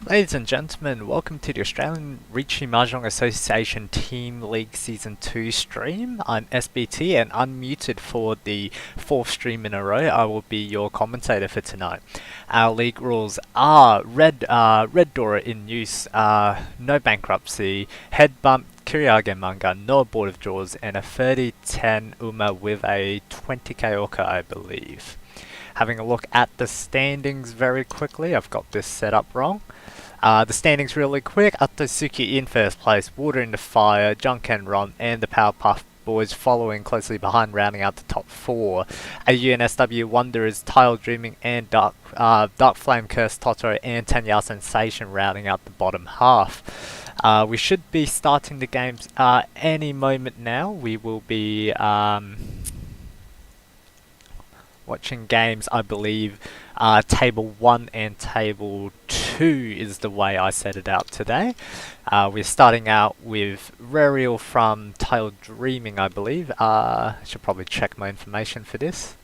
Ladies and gentlemen, welcome to the Australian Ricci Mahjong Association Team League Season 2 stream. I'm SBT and unmuted for the fourth stream in a row. I will be your commentator for tonight. Our league rules are red Dora in use, no bankruptcy, head bump, Kyriage manga, no board of draws, and a 30-10 Uma with a 20k Orca, I believe. Having a look at the standings very quickly, I've got this set up wrong. The standings really quick. Atsuki in first place, Water in the Fire, Junk and Ron, and the Powerpuff Boys following closely behind, rounding out the top four. AUNSW Wanderers, Tile Dreaming, and Dark Flame Curse Totoro, and Tanya Sensation rounding out the bottom half. We should be starting the games any moment now. We will be watching games, I believe. Table 1 and Table 2 is the way I set it out today. We're starting out with Rerial from Tile Dreaming, I believe. I should probably check my information for this.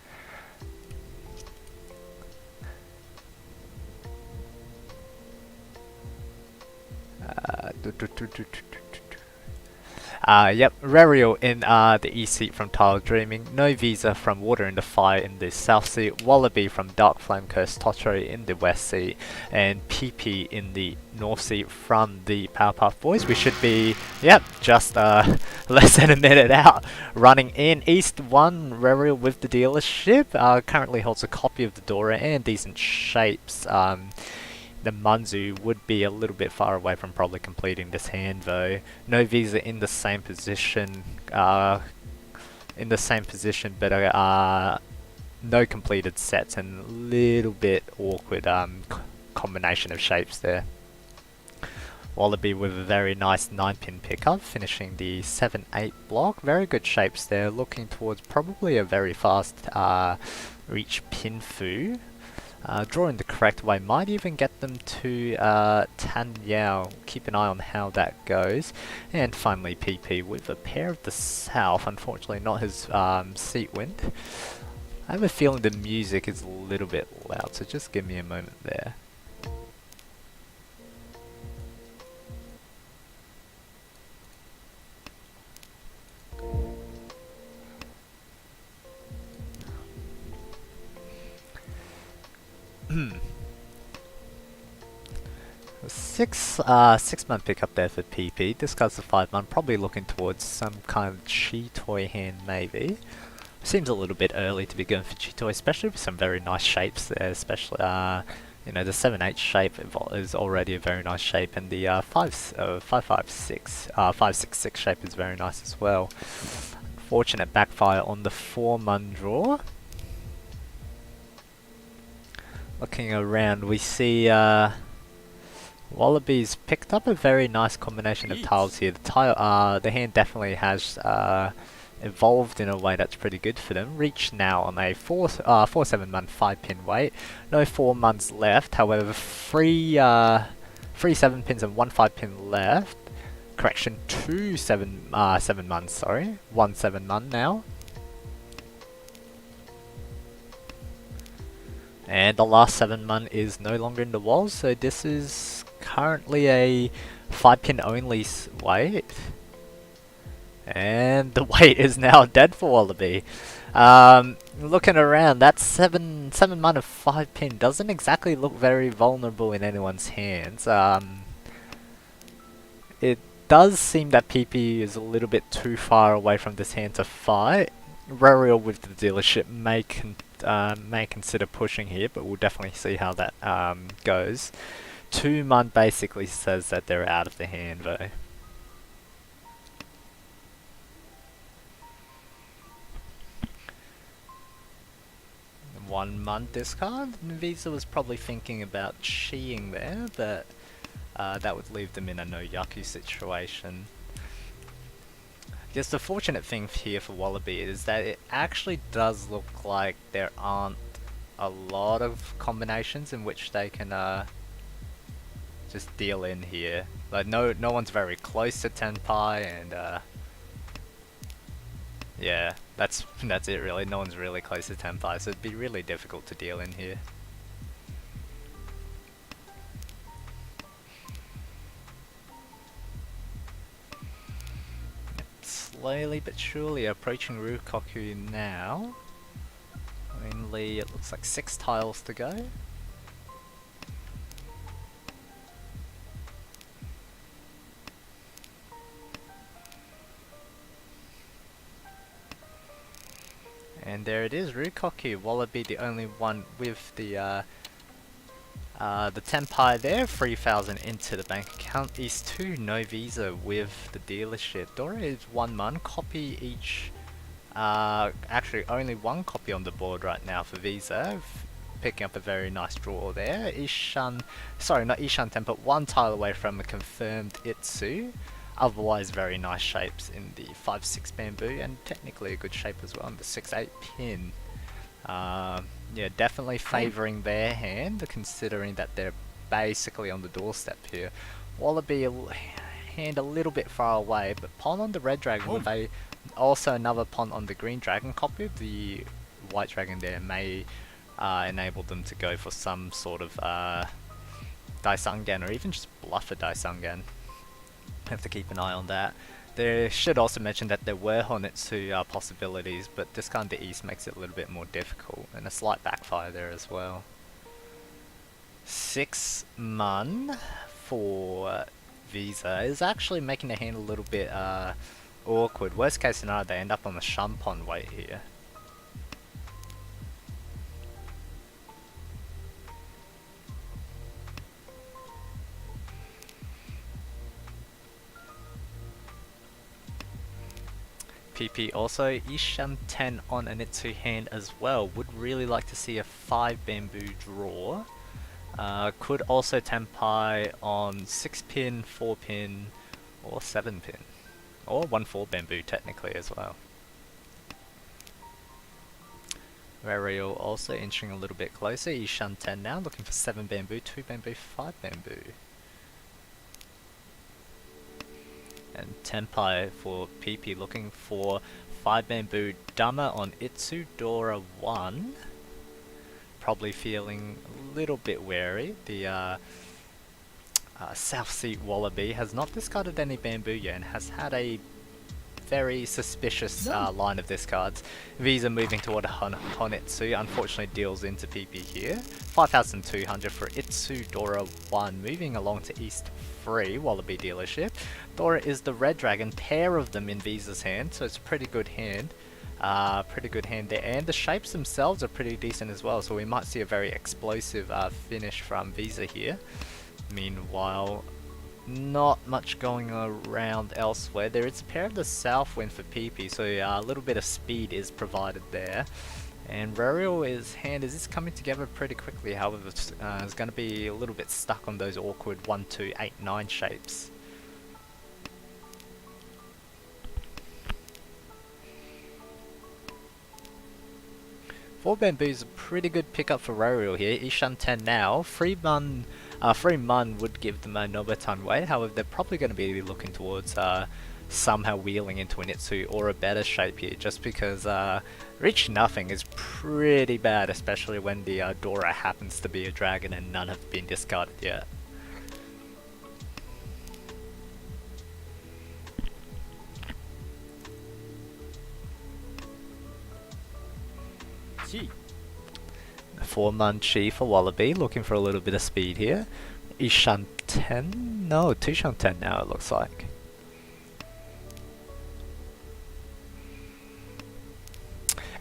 Yep, Rerial in the east seat from Tile Dreaming, No Visa from Water in the Fire in the south seat, Wallaby from Dark Flame Curse Totoro in the west seat, and PP in the north seat from the Powerpuff Boys. We should be, yep, just less than a minute out. Running in East 1, Rerial with the dealership, currently holds a copy of the Dora and decent shapes. The Manzu would be a little bit far away from probably completing this hand though. No Visa in the same position, but no completed sets and a little bit awkward combination of shapes there. Wallaby with a very nice 9-pin pickup, finishing the 7-8 block. Very good shapes there, looking towards probably a very fast reach pin fu. Drawing the correct way might even get them to Tanyao. Keep an eye on how that goes. And finally PP with a pair of the south. Unfortunately not his seat wind. I have a feeling the music is a little bit loud, so just give me a moment there. Six-month pickup there for PP. Discards the 5-month, probably looking towards some kind of Chi-Toy hand maybe. Seems a little bit early to be going for Chi-Toy, especially with some very nice shapes there, especially you know, the 7-8 shape is already a very nice shape, and the 5-6 shape is very nice as well. Fortunate backfire on the 4-month draw. Looking around, we see Wallaby's picked up a very nice combination of tiles here. The hand definitely has evolved in a way that's pretty good for them. Reach now on a 4-7-month 5-pin wait. No 4 months left. However, three 7-pins and 1 5-pin left. Correction, 2 7 months. Sorry, 1 7-month now. And the last 7-month is no longer in the walls, so this is currently a 5-pin only wait. And the wait is now dead for Wallaby. Looking around, that 7 month of 5-pin doesn't exactly look very vulnerable in anyone's hands. It does seem that PP is a little bit too far away from this hand to fight. Rerial with the dealership may consider pushing here, but we'll definitely see how that goes. 2-month basically says that they're out of the hand though. One-month discard. Visa was probably thinking about Chi-ing there, but that would leave them in a no Yaku situation. I guess the fortunate thing here for Wallaby is that it actually does look like there aren't a lot of combinations in which they can just deal in here. Like no one's very close to Tenpai, and yeah, that's it really. No one's really close to Tenpai, so it'd be really difficult to deal in here. slowly but surely approaching Rukoku now. Only, it looks like 6 tiles to go. And there it is, Rukoku, Wallaby the only one with the Tenpai there, 3,000 into the bank account. East 2, no visa with the dealership. Dora is 1 man, copy each, actually only 1 copy on the board right now for visa. Picking up a very nice draw there. Ishan, sorry not Ishan Ten, but 1 tile away from a confirmed Itsu. Otherwise very nice shapes in the 5-6 bamboo and technically a good shape as well on the 6-8 pin. Yeah, definitely favouring their hand, considering that they're basically on the doorstep here. Wallaby hand a little bit far away, but pawn on the red dragon with also another pawn on the green dragon copy. The white dragon there may enable them to go for some sort of Daisangan or even just bluff a Daisangan. Have to keep an eye on that. There should also mention that there were Honetsu possibilities, but discard the east makes it a little bit more difficult, and a slight backfire there as well. 6 mun for visa is actually making the hand a little bit awkward. Worst case scenario, they end up on the Shampon weight here. PP also, Ishan 10 on an Itsu hand as well. Would really like to see a 5 bamboo draw. Could also Tenpai on 6 pin, 4 pin, or 7 pin. Or 1-4 bamboo technically as well. Rariel also inching a little bit closer. Ishan 10 now, looking for 7 bamboo, 2 bamboo, 5 bamboo. And Tenpai for PP looking for 5 bamboo Dama on Itsu, Dora 1. Probably feeling a little bit wary. The South Sea Wallaby has not discarded any bamboo yet and has had a very suspicious line of discards. Visa moving toward Honetsu, unfortunately deals into PP here. 5,200 for Itsu, Dora 1, moving along to East 3, Wallaby dealership. Dora is the red dragon, pair of them in Visa's hand, so it's a pretty good hand. Pretty good hand there, and the shapes themselves are pretty decent as well, so we might see a very explosive finish from Visa here. Meanwhile, not much going around elsewhere. There is a pair of the south wind for PP, so a little bit of speed is provided there. And Rariel's hand is coming together pretty quickly, however it's going to be a little bit stuck on those awkward 1, 2, 8, 9 shapes. Four bamboo is a pretty good pickup for Rariel here. Ishan 10 now. 3 mun would give them a Nobutan weight, however they're probably going to be looking towards somehow wheeling into an Itsu or a better shape here, just because reach nothing is pretty bad, especially when the Dora happens to be a dragon and none have been discarded yet. Gee. 4 mun Chi for Wallaby, looking for a little bit of speed here. Ishan 10? No, 2 Shan 10 now it looks like.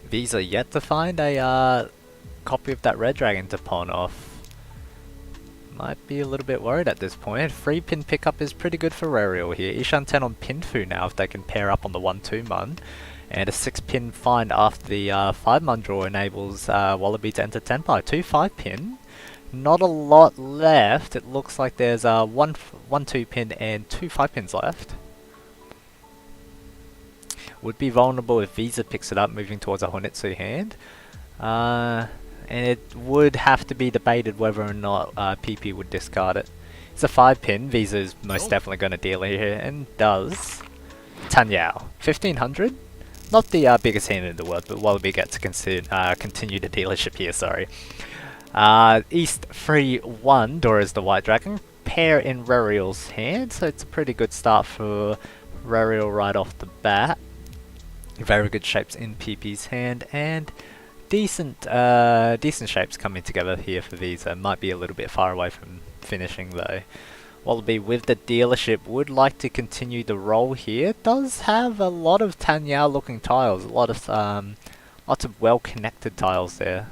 Visa yet to find a copy of that red dragon to pawn off. Might be a little bit worried at this point. 3 pin pickup is pretty good for Rariel here. Ishan 10 on Pinfu now if they can pair up on the 1-2 mun. And a 6 pin find after the 5 mun draw enables Wallaby to enter Tenpai. 2 5 pin. Not a lot left. It looks like there's 1 2 pin and 2 5 pins left. Would be vulnerable if Visa picks it up, moving towards a Honetsu hand. And it would have to be debated whether or not PP would discard it. It's a 5 pin. Visa is most definitely going to deal here, and does. Tanyao. 1,500? Not the biggest hand in the world, but Wallaby get to continue the dealership here, sorry. East 3-1, Dora is the white dragon. Pair in Rariel's hand, so it's a pretty good start for Rariel right off the bat. Very good shapes in PP's hand, and decent shapes coming together here for Visa. Might be a little bit far away from finishing though. Wallaby with the dealership would like to continue the roll here. Does have a lot of Tanyao looking tiles, a lot of lots of well connected tiles there.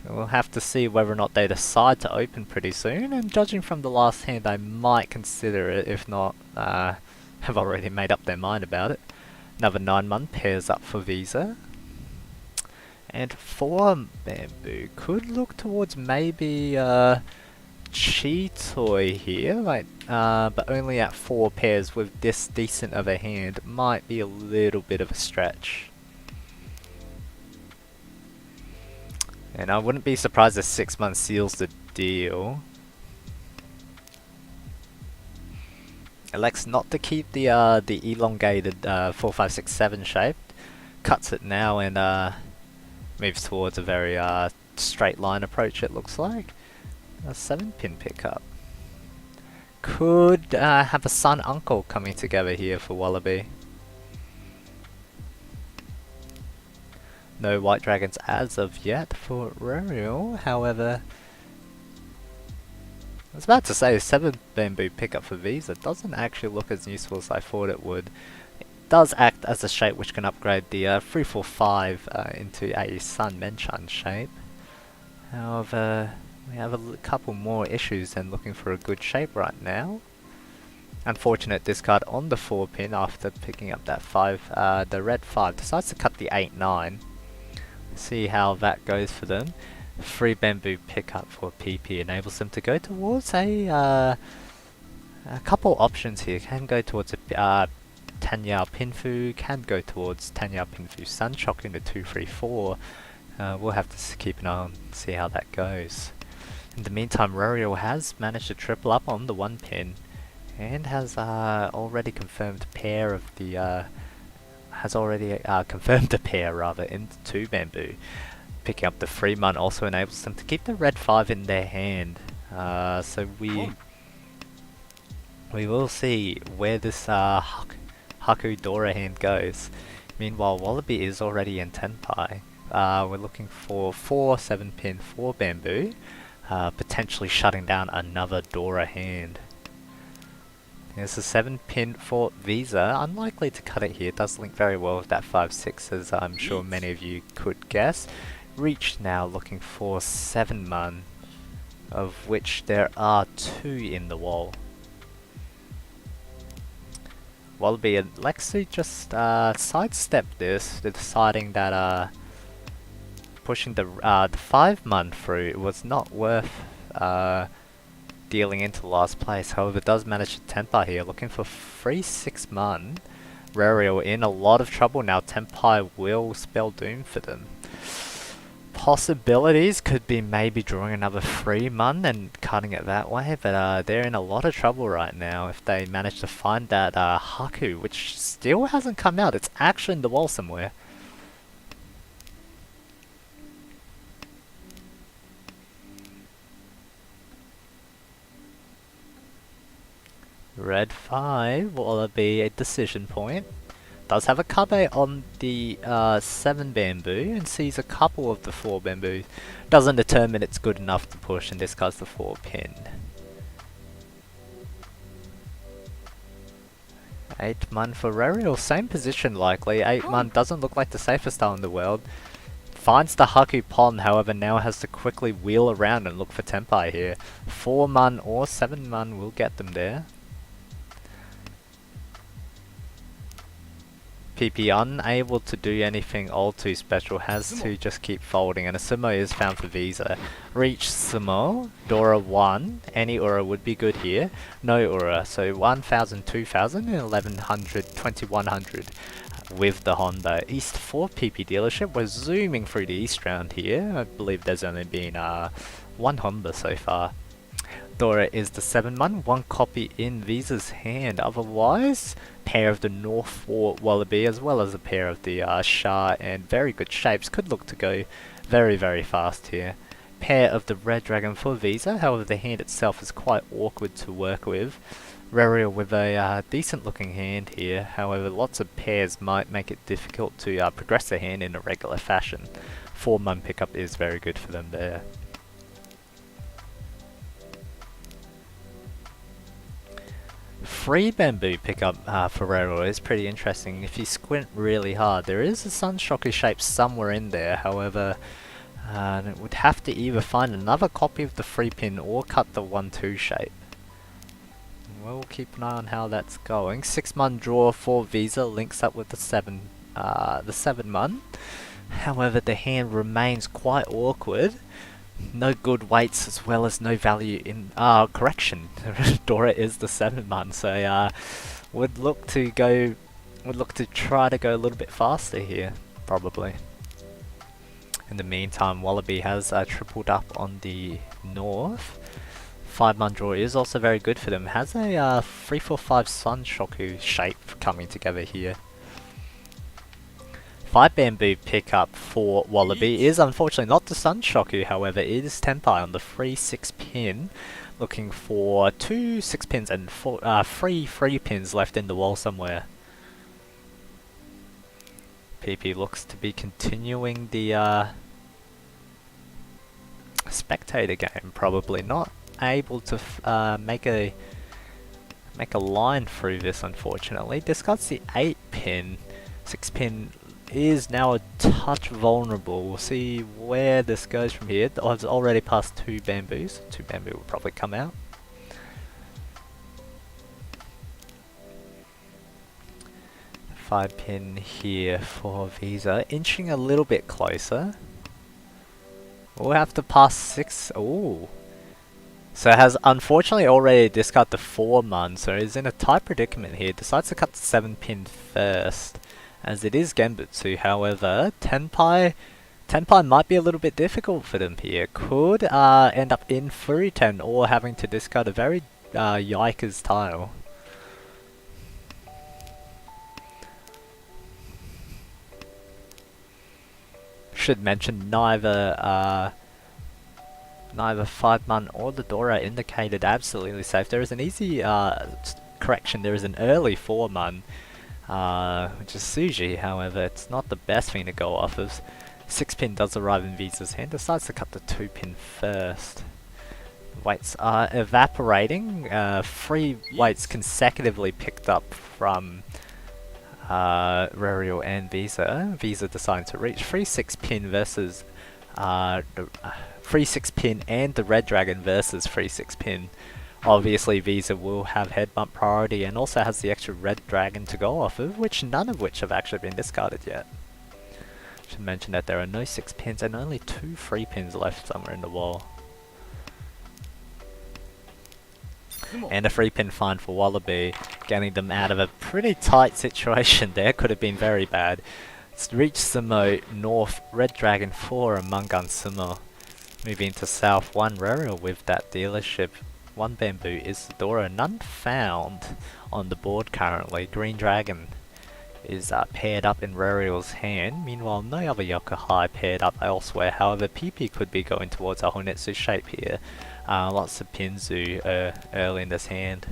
We'll have to see whether or not they decide to open pretty soon, and judging from the last hand I might consider it, if not have already made up their mind about it. Another 9-1 pairs up for Visa. And 4 bamboo could look towards maybe Cheetoy here, like, but only at 4 pairs with this decent of a hand might be a little bit of a stretch. And I wouldn't be surprised if 6 months seals the deal. Elects not to keep the elongated 4, 5, 6, 7 shape. Cuts it now and moves towards a very straight line approach, it looks like. A 7-pin pickup. Could have a son-uncle coming together here for Wallaby. No white dragons as of yet for Ruriel, however... I was about to say, 7 bamboo pickup for Visa doesn't actually look as useful as I thought it would. It does act as a shape which can upgrade the 3, 4, 5 into a Sun Menchan shape. However, we have a couple more issues than looking for a good shape right now. Unfortunate discard on the 4 pin after picking up that 5. The red 5 decides to cut the 8, 9. See how that goes for them. 3 bamboo pickup for PP enables them to go towards a couple options here. Can go towards a Tanyao Pinfu, can go towards Tanyao Pinfu Sunchock into 2, 3, 4. We'll have to keep an eye on, see how that goes. In the meantime, Ruriel has managed to triple up on the 1 pin and has already confirmed a pair of the confirmed a pair rather into 2 bamboo. Picking up the 3 mun also enables them to keep the red 5 in their hand. So we will see where this Haku Dora hand goes. Meanwhile, Wallaby is already in Tenpai. We're looking for 4 7-pin 4 bamboo, potentially shutting down another Dora hand. There's a 7-pin for Visa, unlikely to cut it here, does link very well with that 5-6 as I'm sure many of you could guess. Reach now looking for 7 mun, of which there are 2 in the wall. Wallaby and Lexi just sidestepped this, deciding that pushing the 5 mun through was not worth dealing into last place. However, does manage to Tenpai here, looking for 3, 6 mun. Ruriel in a lot of trouble now. Tenpai will spell doom for them. Possibilities could be maybe drawing another 3 mun and cutting it that way, but they're in a lot of trouble right now if they manage to find that Haku, which still hasn't come out. It's actually in the wall somewhere. Red 5 will be a decision point. Does have a Kabe on the 7 bamboo and sees a couple of the 4 bamboo. Doesn't determine it's good enough to push and discards the 4 pin. 8 mun for Ruriel, same position likely. 8 mun doesn't look like the safest style in the world. Finds the Haku Pond, however now has to quickly wheel around and look for Tenpai here. 4 mun or 7 mun will get them there. PP unable to do anything all too special, has to just keep folding, and a sumo is found for Visa. Reach sumo, Dora 1, any Ura would be good here, no Ura, so 1000, 2000, and 1100, 2100 with the Honda. East 4 PP dealership, we're zooming through the East round here, I believe there's only been 1 Honda so far. Dora is the 7 mun, 1 copy in Visa's hand. Otherwise, pair of the North 4 Wallaby as well as a pair of the Shah and very good shapes could look to go very, very fast here. Pair of the Red Dragon for Visa, however the hand itself is quite awkward to work with. Rariel with a decent looking hand here, however lots of pairs might make it difficult to progress the hand in a regular fashion. 4-mon pickup is very good for them there. Free bamboo pickup for Rariel is pretty interesting. If you squint really hard, there is a Sunshoku shape somewhere in there, however it would have to either find another copy of the 3-pin or cut the 1-2 shape. We'll keep an eye on how that's going. 6-mon draw for Visa links up with the 7-mon. However, the hand remains quite awkward. No good weights as well as no value in correction. Dora is the 7-mon, so would look to try to go a little bit faster here, probably. In the meantime, Wallaby has tripled up on the north. 5-mon draw is also very good for them. Has a 3-4-5 Sunshoku shape coming together here. 5 bamboo pickup for Wallaby is unfortunately not the Sunshoku, however it is Tenpai on the 3-6 pin, looking for 2 6 pins and 3 pins left in the wall somewhere. PP looks to be continuing the spectator game, probably not able to make a line through this, unfortunately. Discards the 8 pin. 6 pin is now a touch vulnerable. We'll see where this goes from here. I've already passed 2 bamboos. 2 bamboo will probably come out. Five pin here for Visa, inching a little bit closer. We'll have to pass 6. Ooh. So it has unfortunately already discarded the 4-mon, so he's in a tight predicament here. Decides to cut the 7-pin first, as it is Genbutsu. However, Tenpai might be a little bit difficult for them here. Could end up in Furiten or having to discard a very Yikers tile. Should mention neither 5-mon or the Dora indicated absolutely safe. There is an easy correction. There is an early 4-mon, which is Suji. However, it's not the best thing to go off of. 6-pin does arrive in Visa's hand. Decides to cut the 2-pin first. Weights are evaporating. 3 weights consecutively picked up from Rariel and Visa. Visa deciding to reach 3-6 pin versus 3-6 pin and the Red Dragon versus 3-6 pin. Obviously Visa will have head bump priority and also has the extra Red Dragon to go off of, which none of which have actually been discarded yet. Should mention that there are no 6 pins and only 2 3 pins left somewhere in the wall. And a 3-pin find for Wallaby, getting them out of a pretty tight situation there. Could have been very bad. It's reached Sumo North, Red Dragon 4 and Mangan Sumo. Moving to South 1, Rariel with that dealership. 1 bamboo is Dora, none found on the board currently. Green Dragon is paired up in Rariel's hand. Meanwhile, no other Yokohai paired up elsewhere. However, PP could be going towards a Honetsu shape here. Lots of Pinzu early in this hand.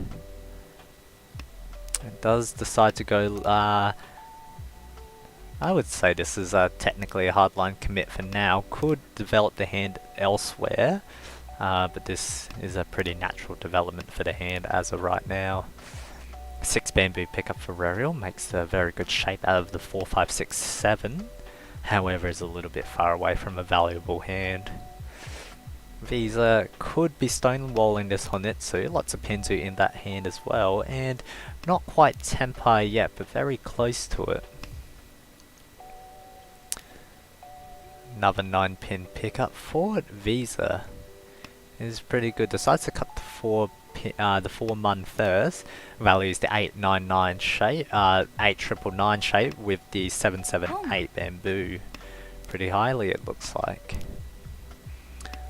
It does decide to go, I would say this is technically a hardline commit for now. Could develop the hand elsewhere, but this is a pretty natural development for the hand as of right now. 6 bamboo pickup for Rariel makes a very good shape out of the 4, 5, 6, 7. However, is a little bit far away from a valuable hand. Visa could be stonewalling this Honetsu, lots of Pinzu in that hand as well, and not quite Tenpai yet, but very close to it. Another 9-pin pickup for Visa is pretty good. Decides to cut the 4-mon first. Values the 899 shape, 8999 shape with the 778 bamboo. Pretty highly it looks like.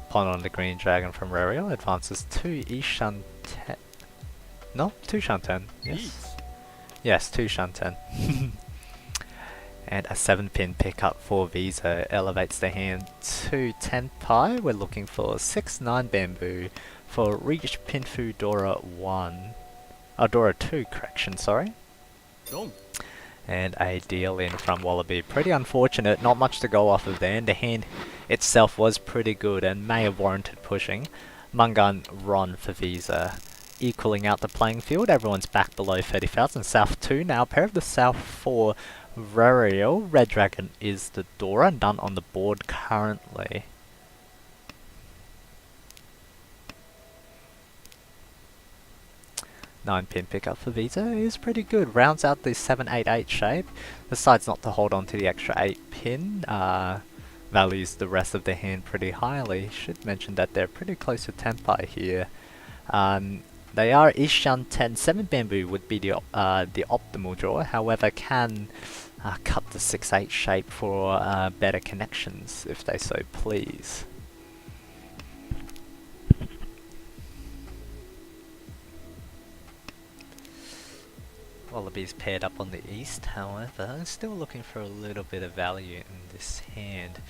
Pawn on the Green Dragon from Rariel advances to Ishanten. No, to Shanten. Yes. Yes, to Shanten. And a 7-pin pickup for Visa elevates the hand to Tenpai. We're looking for 6-9 bamboo for Reach Pinfu Dora 1. Adora 2, correction, sorry. Dom. And a deal in from Wallaby. Pretty unfortunate, not much to go off of there, and the hand itself was pretty good and may have warranted pushing. Mungan Ron for Visa, equaling out the playing field. Everyone's back below 30,000. South 2 now, pair of the South 4 Rariel. Red Dragon is the Dora, none on the board currently. Nine pin pickup for Visa is pretty good. Rounds out the 7-8-8 shape. Decides not to hold on to the extra 8 pin. Values the rest of the hand pretty highly. Should mention that they're pretty close to Tenpai here. They are Ishan 10. 7 bamboo would be the optimal draw. However, can cut the 6-8 shape for better connections if they so please. Wallaby's paired up on the east, however, still looking for a little bit of value in this hand.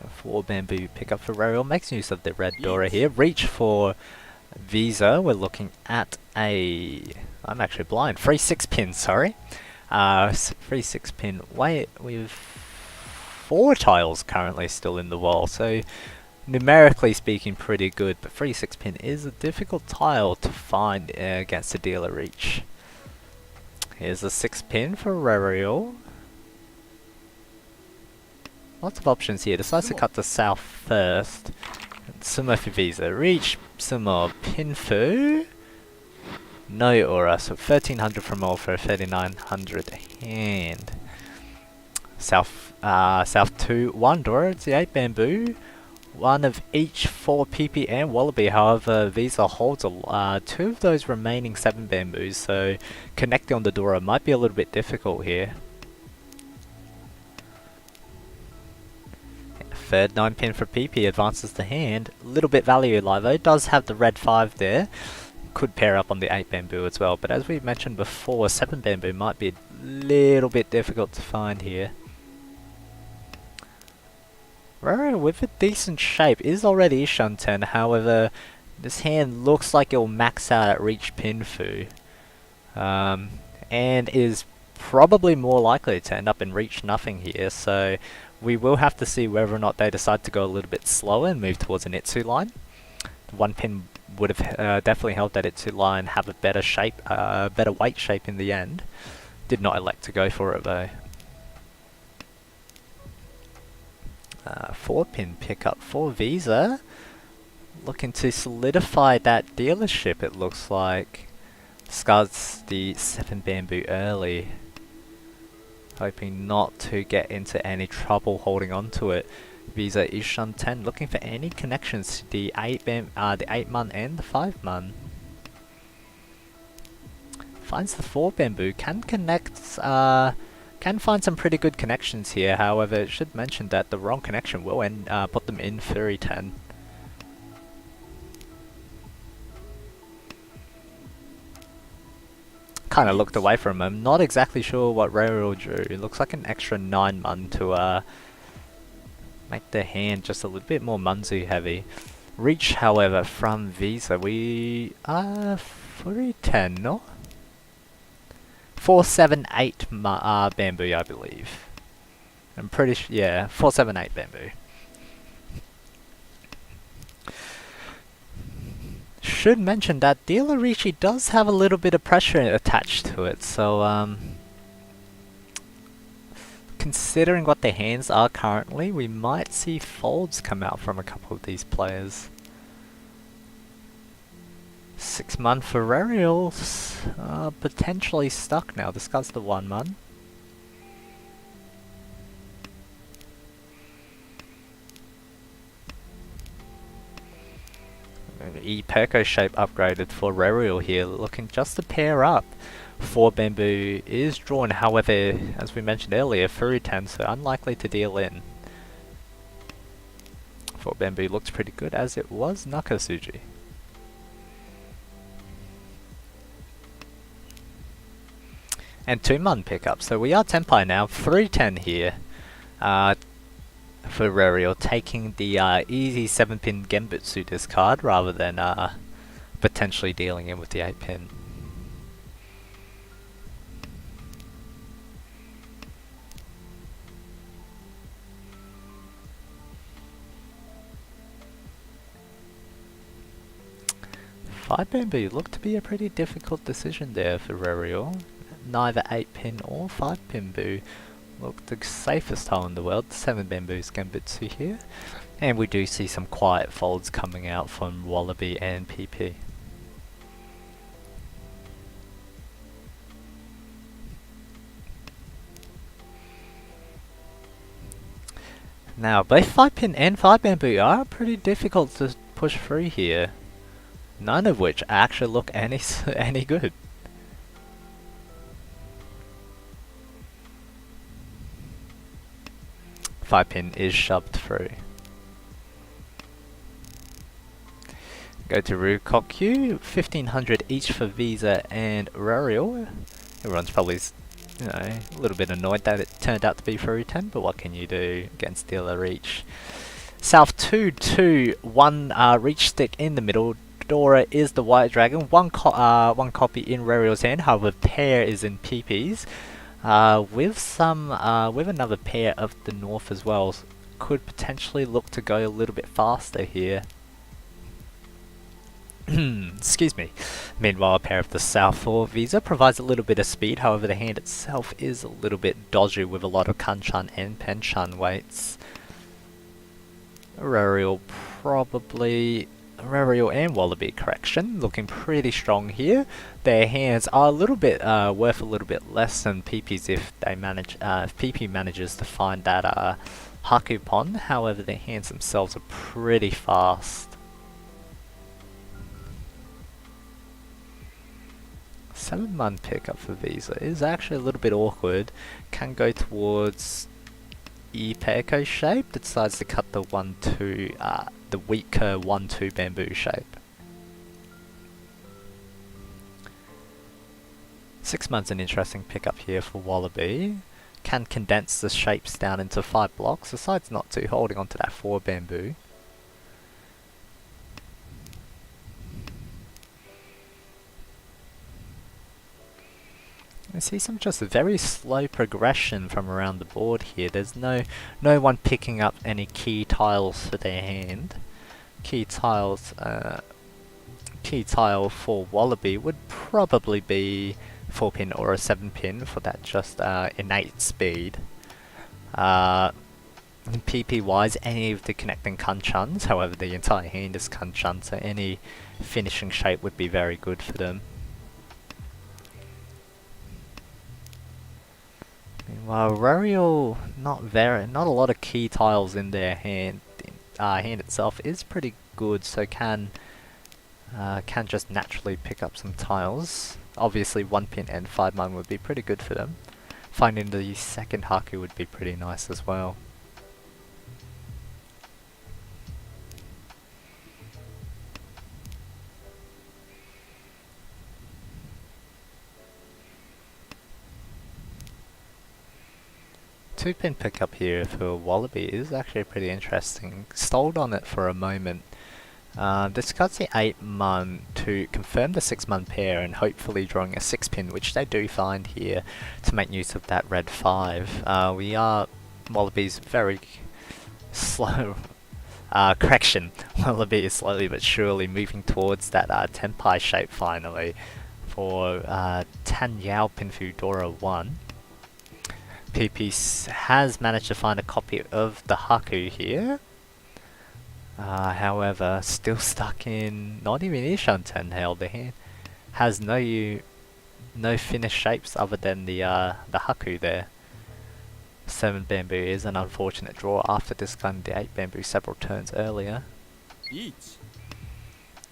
A 4 bamboo pickup for Rariel makes use of the red Dora here. Reach for Visa. We're looking at a... I'm actually blind. Free 6 pin, sorry. Free 6 pin. Wait, we've 4 tiles currently still in the wall, so numerically speaking pretty good, but free 6 pin is a difficult tile to find against a dealer reach. Here's a 6 pin for Rariel. Lots of options here. Decides to cut the south first. Sumo for Visa. Reach, Sumo, Pinfu. No aura, so 1300 from all for a 3900 hand. South 2, 1 Dora, it's the 8 bamboo. One of each 4 PP and Wallaby, however, Visa holds 2 of those remaining 7 bamboos, so connecting on the Dora might be a little bit difficult here. Third 9 pin for PP advances the hand. A little bit value live though, does have the red 5 there. Could pair up on the 8 bamboo as well, but as we mentioned before, 7 bamboo might be a little bit difficult to find here. Rariel with a decent shape is already Ishan 10, however, this hand looks like it'll max out at reach Pinfu. And is probably more likely to end up in reach nothing here, so we will have to see whether or not they decide to go a little bit slower and move towards an Itsu line. The 1 pin would have definitely helped that Itsu line have a better shape, better weight shape in the end. Did not elect to go for it though. 4 pin pickup for Visa. Looking to solidify that dealership, it looks like. Discards the 7 bamboo early. Hoping not to get into any trouble holding on to it. Visa Ishan 10 looking for any connections to the 8 man and the 5 man. Finds the 4 bamboo, can connect, can find some pretty good connections here, however it should mention that the wrong connection will put them in Fury 10. Kinda looked away from him, not exactly sure what Rariel drew. It looks like an extra 9 mun to make the hand just a little bit more Munzu heavy. Reach, however, from Visa, we are Fury 10, no? 478 bamboo, I believe. I'm pretty sure, yeah, 478 bamboo. Should mention that Dealer Rishi does have a little bit of pressure attached to it, so considering what their hands are currently, we might see folds come out from a couple of these players. 6 man for Rariel's potentially stuck now. Discuss the 1 man. E-Perko shape upgraded for Rariel here, looking just to pair up. 4 bamboo is drawn, however, as we mentioned earlier, Fury 10, so unlikely to deal in. 4 bamboo looks pretty good, as it was Nakasuji. And 2 man pickup, so we are Tenpai now, 310 here. For Rariel, taking the easy 7 pin Genbutsu discard rather than potentially dealing in with the 8 pin. Five bamboo looked to be a pretty difficult decision there for Rerial. Neither 8 pin or 5 bamboo looked the safest tile in the world. 7 bamboos Gambitsu here. And we do see some quiet folds coming out from Wallaby and PP. Now, both 5 pin and 5 bamboo are pretty difficult to push through here. None of which actually look any good. Five pin is shoved through. Go to Rukokyu, 1500 each for Visa and Ruriel. Everyone's probably, a little bit annoyed that it turned out to be through 10, but what can you do against Steal a Reach? South 2-2, one reach stick in the middle. Dora is the White Dragon, one copy in Ruriel's hand, however pair is in PP's. With another pair of the North as well, could potentially look to go a little bit faster here. Excuse me. Meanwhile, a pair of the South 4 Visa provides a little bit of speed, however the hand itself is a little bit dodgy with a lot of Hanchan and Penchan weights. Ruriel and Wallaby, correction, looking pretty strong here. Their hands are a little bit worth a little bit less than PP's if they manage, if PP manages to find that Haku Pond. However, their hands themselves are pretty fast. 7-man pickup for Visa is actually a little bit awkward. Can go towards Ipeko shape, decides to cut the 1-2, the weaker 1-2 bamboo shape. 6 months an interesting pickup here for Wallaby. Can condense the shapes down into 5 blocks, decides not to, holding onto that 4 bamboo. I see some just very slow progression from around the board here. There's no one picking up any key tiles for their hand. Key tile for Wallaby would probably be 4 pin or a 7 pin for that just innate speed. PP wise, any of the connecting Kanchans, however the entire hand is Kanchan, so any finishing shape would be very good for them. Meanwhile, Ruriel, not a lot of key tiles in their hand. Hand itself is pretty good, so can just naturally pick up some tiles. Obviously, 1 pin and 5-man would be pretty good for them. Finding the second Haku would be pretty nice as well. Two-pin pickup here for Wallaby is actually pretty interesting. Stalled on it for a moment. Discards the 8-man to confirm the 6-man pair and hopefully drawing a 6-pin, which they do find here to make use of that red 5. Wallaby's very slow. Correction, Wallaby is slowly but surely moving towards that Tenpai shape finally for Tan Yao Pinfu Dora 1. PP has managed to find a copy of the Haku here. However, still stuck in not even Ishan Tenhail. The hand has no finished shapes other than the Haku there. 7 bamboo is an unfortunate draw after discarding the 8 bamboo several turns earlier.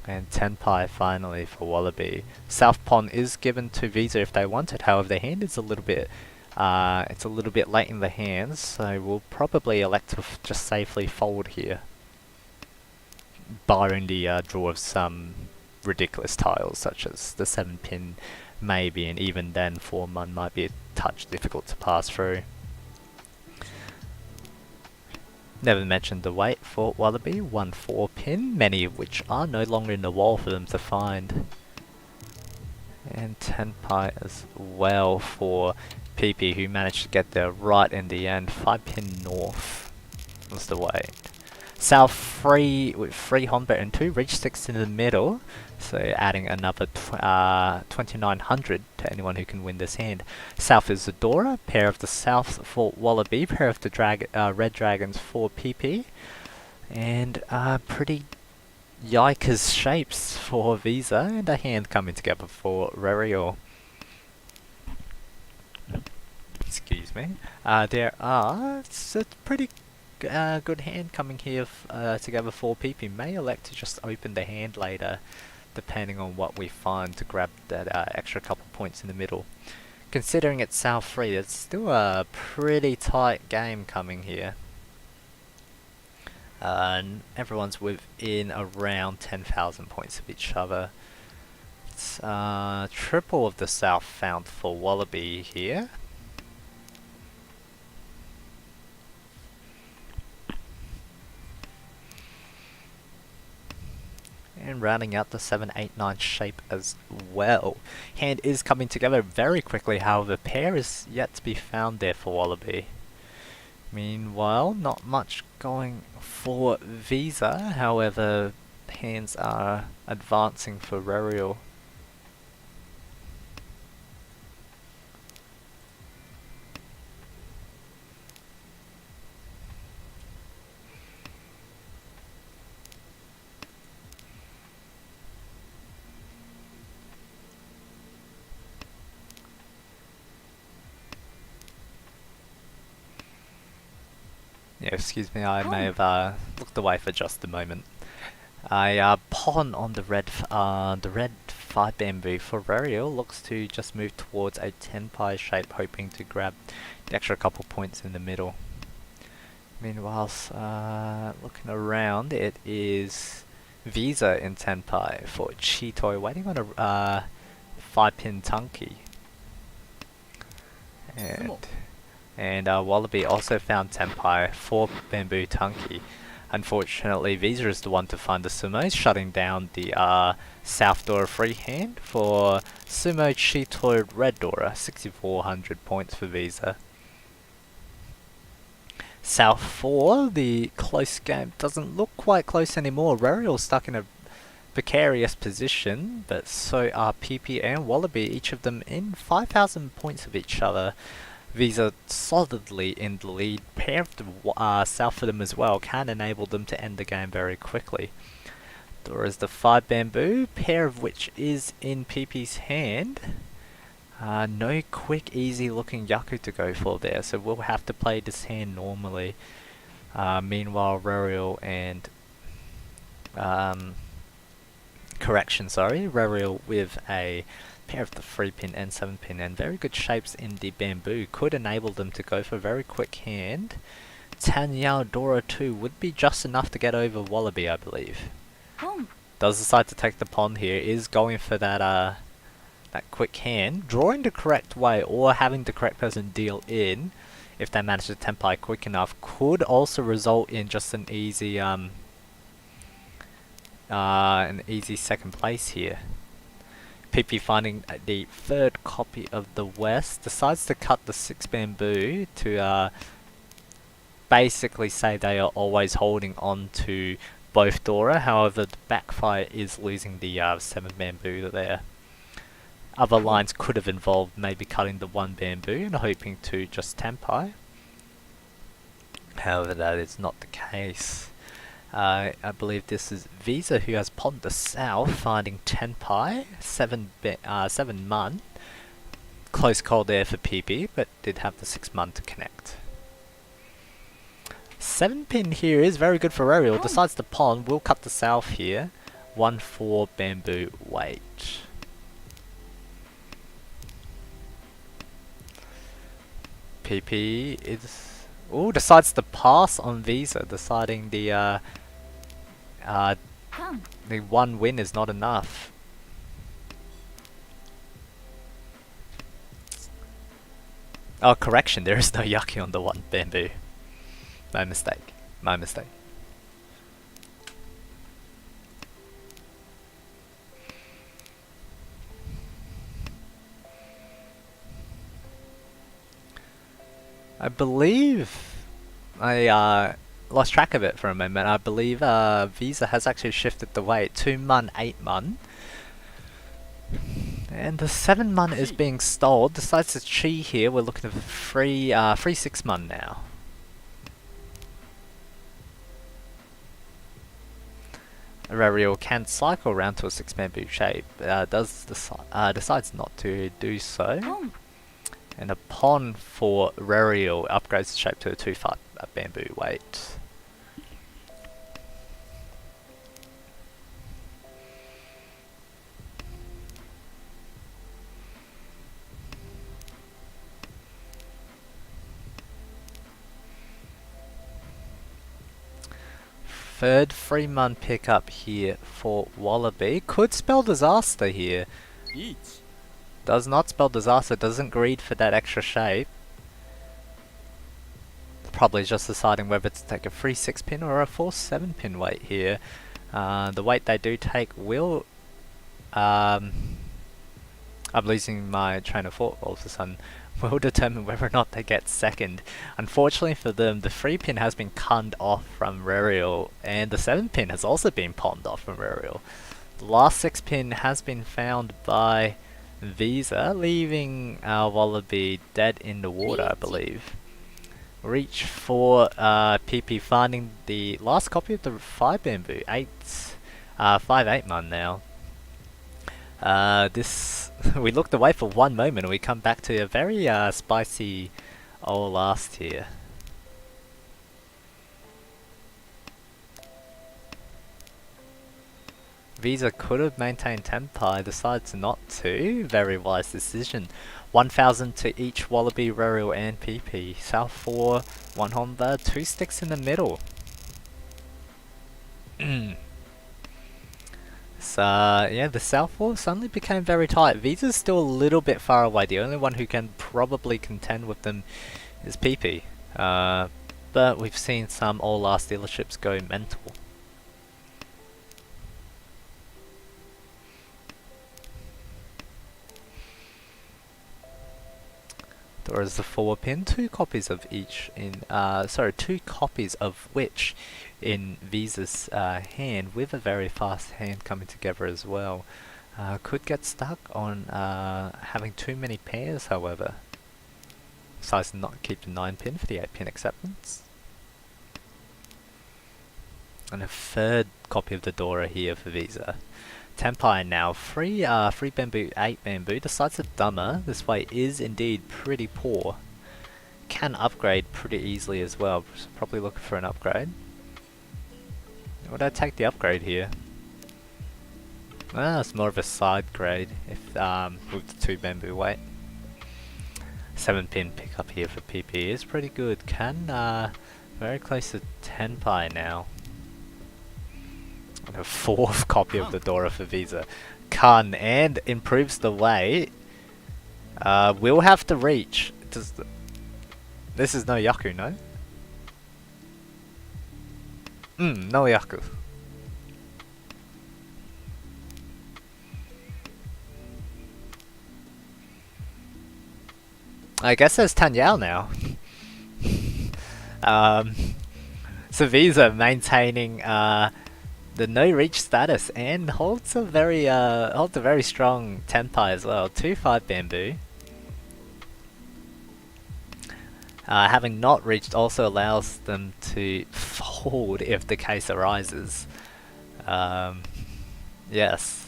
And Tenpai finally for Wallaby. South Pond is given to Visa if they want it, however the hand is a little bit it's a little bit late in the hands, so we'll probably elect to just safely fold here. Barring the draw of some ridiculous tiles such as the 7 pin maybe, and even then 4-man might be a touch difficult to pass through. Never mentioned the weight for Wallaby, 1-4 pin, many of which are no longer in the wall for them to find. And 10 pi as well for PP, who managed to get there right in the end. 5 pin north was the weight. South 3 with 3 Honbet and 2 Reach 6 in the middle, so adding another 2900 to anyone who can win this hand. South is Zadora, pair of the South for Wallaby, pair of the Red Dragons for PP, and pretty yikers shapes for Visa, and a hand coming together for Rerial. Excuse me. It's a pretty good hand coming here together for PP. May elect to just open the hand later, depending on what we find, to grab that extra couple points in the middle. Considering it's South 3, it's still a pretty tight game coming here. Everyone's within around 10,000 points of each other. It's triple of the South found for Wallaby here. And rounding out the 7, 8, 9 shape as well. Hand is coming together very quickly, however, pair is yet to be found there for Wallaby. Meanwhile, not much going for Visa, however, hands are advancing for Rerial. Yeah, excuse me, I may have looked away for just a moment. A pawn on the red 5 bamboo for Rerial looks to just move towards a 10 pi shape, hoping to grab the extra couple points in the middle. Meanwhile, looking around, it is Visa in 10 pi for Chitoy, waiting on a 5 pin Tunky. And Wallaby also found 10 pi for Bamboo Tunky. Unfortunately, Visa is the one to find the Sumos, shutting down the South Dora freehand for Sumo Chitoy Red Dora, 6,400 points for Visa. South 4, the close game doesn't look quite close anymore. Rerial's stuck in a precarious position, but so are PP and Wallaby, each of them in 5,000 points of each other. Visa solidly in the lead. Pair of the South for them as well can enable them to end the game very quickly. Dora is the 5 bamboo, pair of which is in PP's hand. No quick, easy looking Yaku to go for there, so we'll have to play this hand normally. Meanwhile, Rerial and Rerial with a pair of the 3 pin and 7 pin and very good shapes in the bamboo could enable them to go for a very quick hand. Tanyao Dora 2 would be just enough to get over Wallaby, I believe. Does decide to take the pawn here, is going for that that quick hand, drawing the correct way or having the correct person deal in, if they manage to tempai quick enough, could also result in just an easy second place here. PP finding the 3rd copy of the West, decides to cut the 6 bamboo to basically say they are always holding on to both Dora, however the backfire is losing the 7 bamboo there. Other lines could have involved maybe cutting the 1 bamboo and hoping to just tempai. However, that is not the case. I believe this is Visa who has pawned the South, finding 10 pi, 7 mun. Close call there for PP, but did have the 6 mun to connect. 7 pin here is very good for Rerial. Decides to pawn, will cut the South here. 1-4 bamboo wait. PP is decides to pass on Visa, deciding the 1 win is not enough. Oh, correction, there is no Yaki on the 1 bamboo. My mistake. My mistake. I believe I lost track of it for a moment. I believe Visa has actually shifted the weight 2-mon, 8-mon. And the 7-mon is being stalled. Besides the chi here, we're looking at free 6-mon now. Ariel can cycle around to a 6 bamboo shape, decides not to do so. And a pawn for Ariel upgrades the shape to a 2-5 bamboo weight. Third 3-mon pickup here for Wallaby. Could spell disaster here. Does not spell disaster, doesn't greed for that extra shape. Probably just deciding whether to take a 3-6 pin or a 4-7 pin weight here. The weight they do take will... I'm losing my train of thought all of a sudden. Will determine whether or not they get second. Unfortunately for them, the 3 pin has been conned off from Rerial, and the 7 pin has also been pawned off from Rerial. The last 6 pin has been found by Visa, leaving our Wallaby dead in the water, I believe. Reach for PP, finding the last copy of the 5 bamboo, 5-8-mon now. We looked away for one moment and we come back to a very spicy old last here. Visa could have maintained Tempai, decides not to. Very wise decision. 1,000 to each Wallaby, Rerial and PP. South 4, 1 Honda, 2 sticks in the middle. So, yeah, the South 4 suddenly became very tight. Visa's still a little bit far away. The only one who can probably contend with them is PP. But we've seen some all-last dealerships go mental. There is the 4 pin, 2 copies of each in, 2 copies of which in Visa's hand, with a very fast hand coming together as well. Could get stuck on having too many pairs, however. Decides to not keep the 9 pin for the 8 pin acceptance. And a third copy of the Dora here for Visa. Tempai now, 3 bamboo, 8 bamboo, decides a dumber. This way is indeed pretty poor. Can upgrade pretty easily as well, so probably looking for an upgrade. Would I take the upgrade here? It's more of a side grade if with the 2 bamboo weight. 7 pin pickup here for PP is pretty good. Can very close to Tempai now. And a 4th copy of the Dora for Visa. Can and improves the weight. We'll have to reach. This is no Yaku, no? No Yaku. I guess there's Tanyao now. So Visa maintaining the no reach status and holds a very strong Tempai as well. 2-5 bamboo. Having not reached also allows them to fold if the case arises. Yes.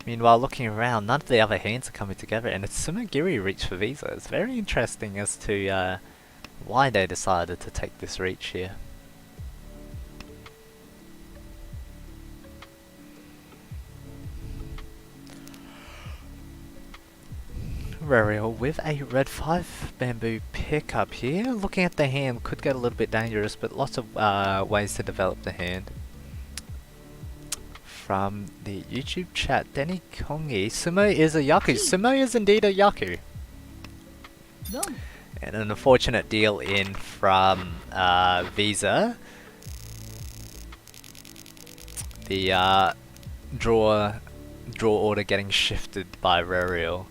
Meanwhile, looking around, none of the other hands are coming together, and it's Sumagiri reach for Visa. It's very interesting as to why they decided to take this reach here. Rerial with a red 5 bamboo pickup here. Looking at the hand could get a little bit dangerous, but lots of ways to develop the hand. From the YouTube chat, Denny Kongi, Sumo is a Yaku. Sumo is indeed a Yaku. And an unfortunate deal in from Visa. The draw order getting shifted by Rerial.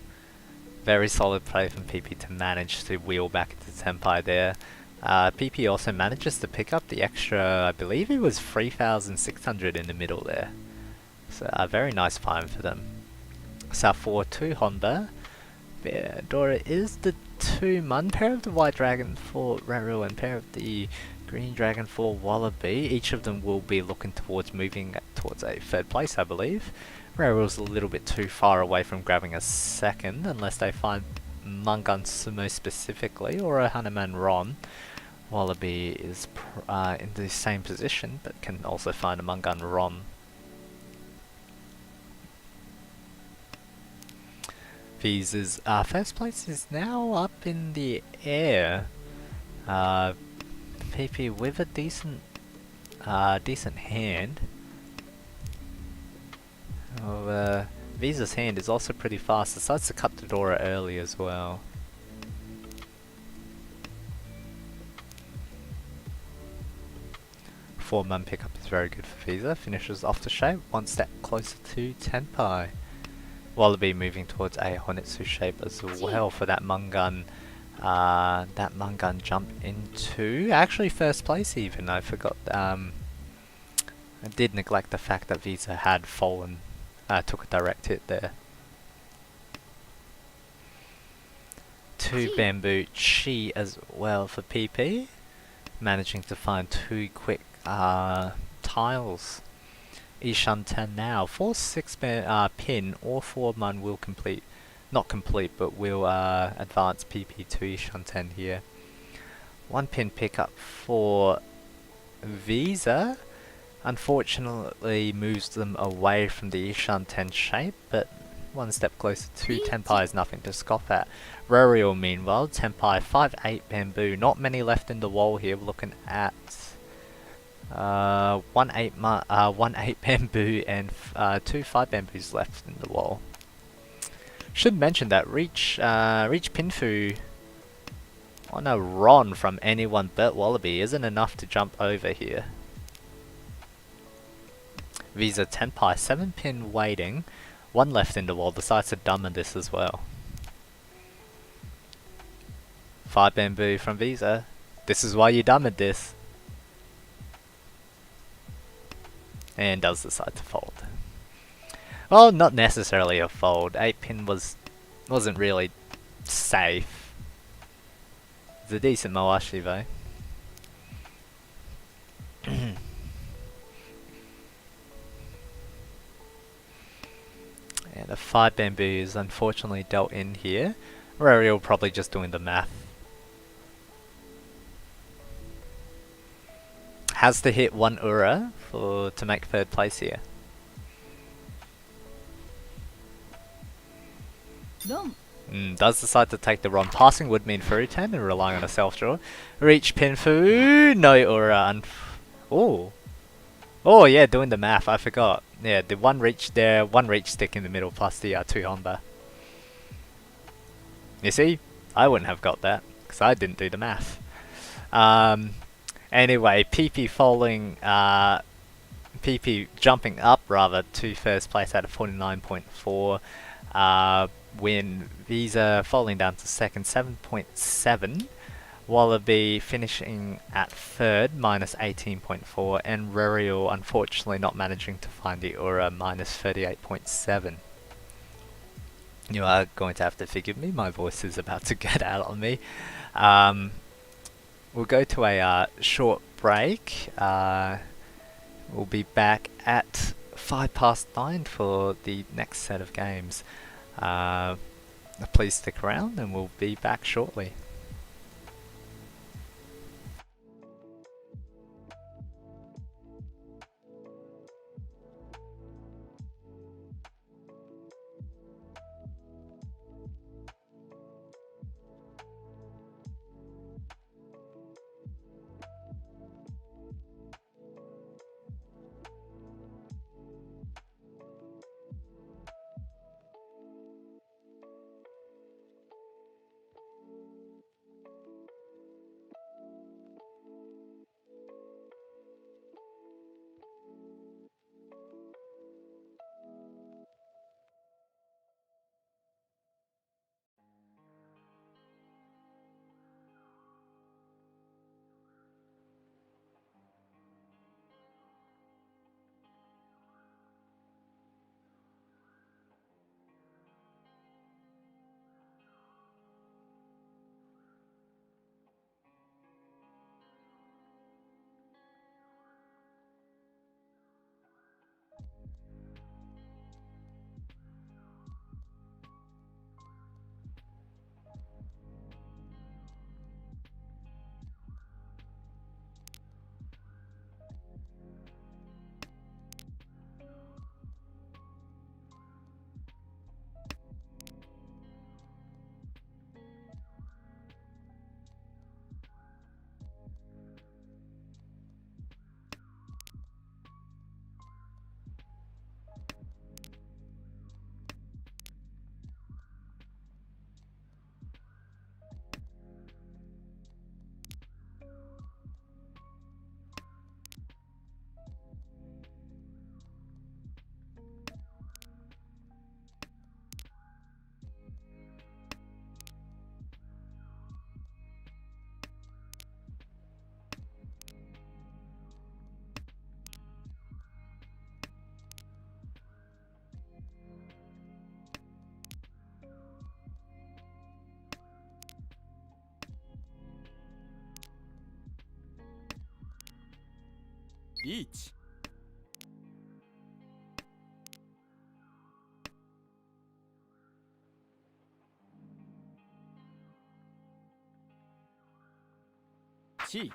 Very solid play from PP to manage to wheel back into Tenpai there. PP also manages to pick up the extra, I believe it was 3,600 in the middle there. So a very nice find for them. South 4-2 Honda. Dora is the 2-mon, pair of the White Dragon for Rerial and pair of the Green Dragon for Wallaby. Each of them will be looking towards moving towards a third place, I believe. Rerial's a little bit too far away from grabbing a second, unless they find Mungan Sumo specifically, or a Hanuman Ron. Wallaby is in the same position, but can also find a Mungan Ron. Visa's first place is now up in the air. PP with a decent hand. Visa's hand is also pretty fast. Decides to cut the Dora early as well. Four-man pickup is very good for Visa. Finishes off the shape, one step closer to Tenpai. Wallaby moving towards a Honitsu shape as well for that Mungan. That Mungan jump into actually first place even. I forgot. I did neglect the fact that Visa had fallen. Took a direct hit there. Two bamboo chi as well for PP. Managing to find two quick tiles. Ishan 10 now. 4-6 pin or 4-mon will complete. Not complete, but will advance PP to Ishan 10 here. 1 pin pickup for Visa. Unfortunately moves them away from the Ishan 10 shape, but one step closer to Tenpai is nothing to scoff at. Rerial meanwhile, Tenpai 5-8 bamboo. Not many left in the wall here. We're looking at 1-8 bamboo and 2-5 bamboos left in the wall. Should mention that Reach Pinfu on a Ron from anyone but Wallaby isn't enough to jump over here. Visa Tenpai 7 pin waiting, 1 left in the wall. Decides to dumb this as well. 5 bamboo from Visa. This is why you dummed this. And does decide to fold. Well, not necessarily a fold. 8 pin wasn't really safe. It's a decent Mawashi though. And a 5 bamboo is unfortunately dealt in here. Rerial probably just doing the math. Has to hit 1 Ura to make 3rd place here. Does decide to take the Ron. Passing would mean Furutan and relying on a self-draw. Reach Pinfu, no Ura. Oh yeah, doing the math, I forgot. Yeah, the 1 reach there, 1 reach stick in the middle plus the 2 Honda. You see, I wouldn't have got that, because I didn't do the math. Anyway, PP falling, PP jumping up rather to first place at a 49.4. Win Visa falling down to second, 7.7. Wallaby finishing at third, minus 18.4, and Rerial unfortunately not managing to find the Ura, minus 38.7. You are going to have to forgive me, my voice is about to get out on me. We'll go to a short break. We'll be back at 9:05 for the next set of games. Please stick around and we'll be back shortly. 1 2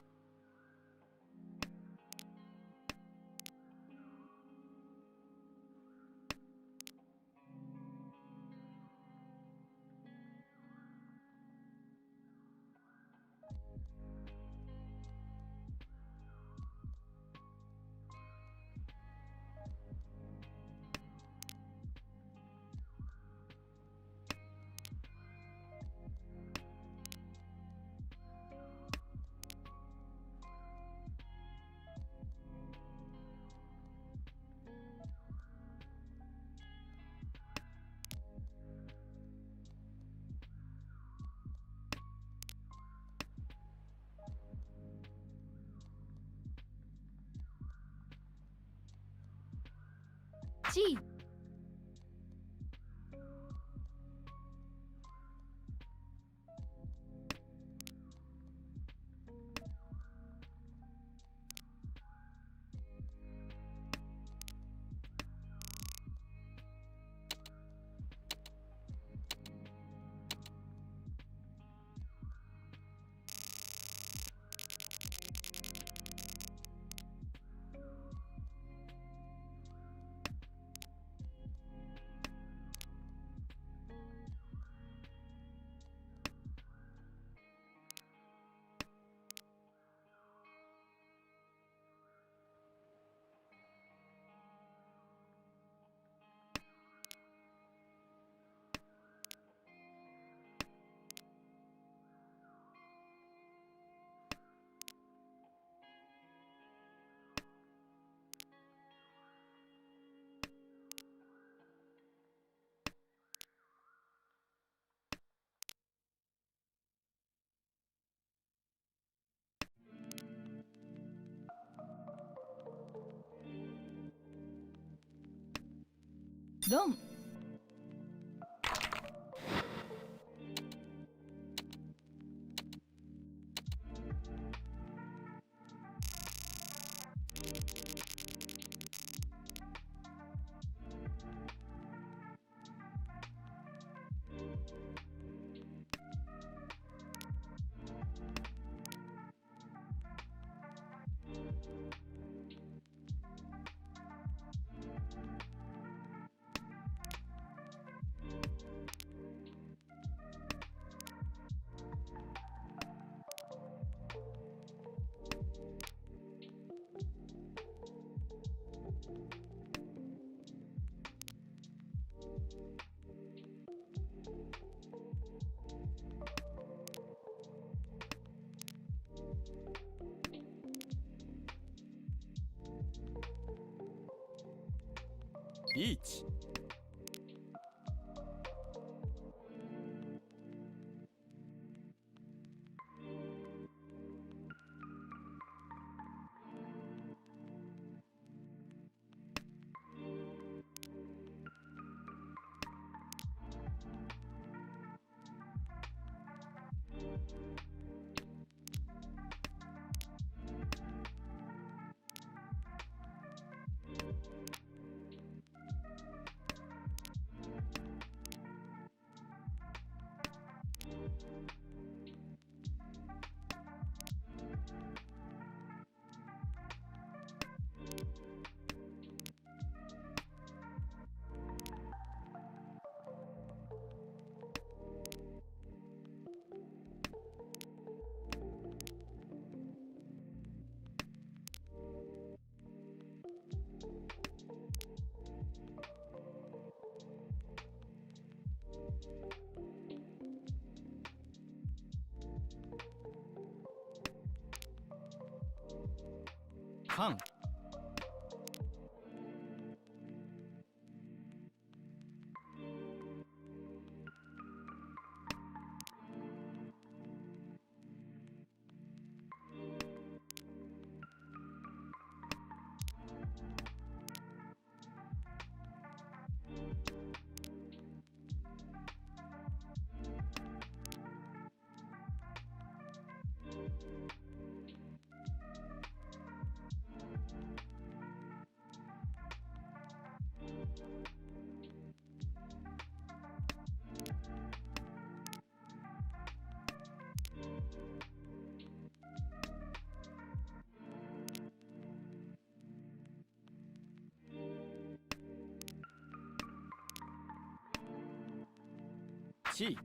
G. Dom.1 3 3 1。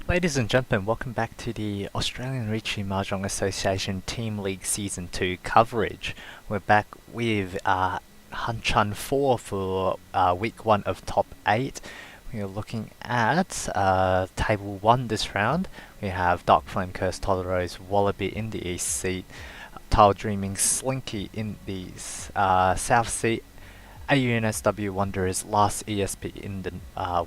Ladies and gentlemen, welcome back to the Australian Ricci Mahjong Association Team League Season 2 coverage. We're back with Hanchan 4 for week 1 of top 8. We are looking at table 1 this round. We have Dark Flame Curse Todoro's Wallaby in the east seat, Tile Dreaming Slinky in the south seat, AUNSW Wanderers Last ESP in the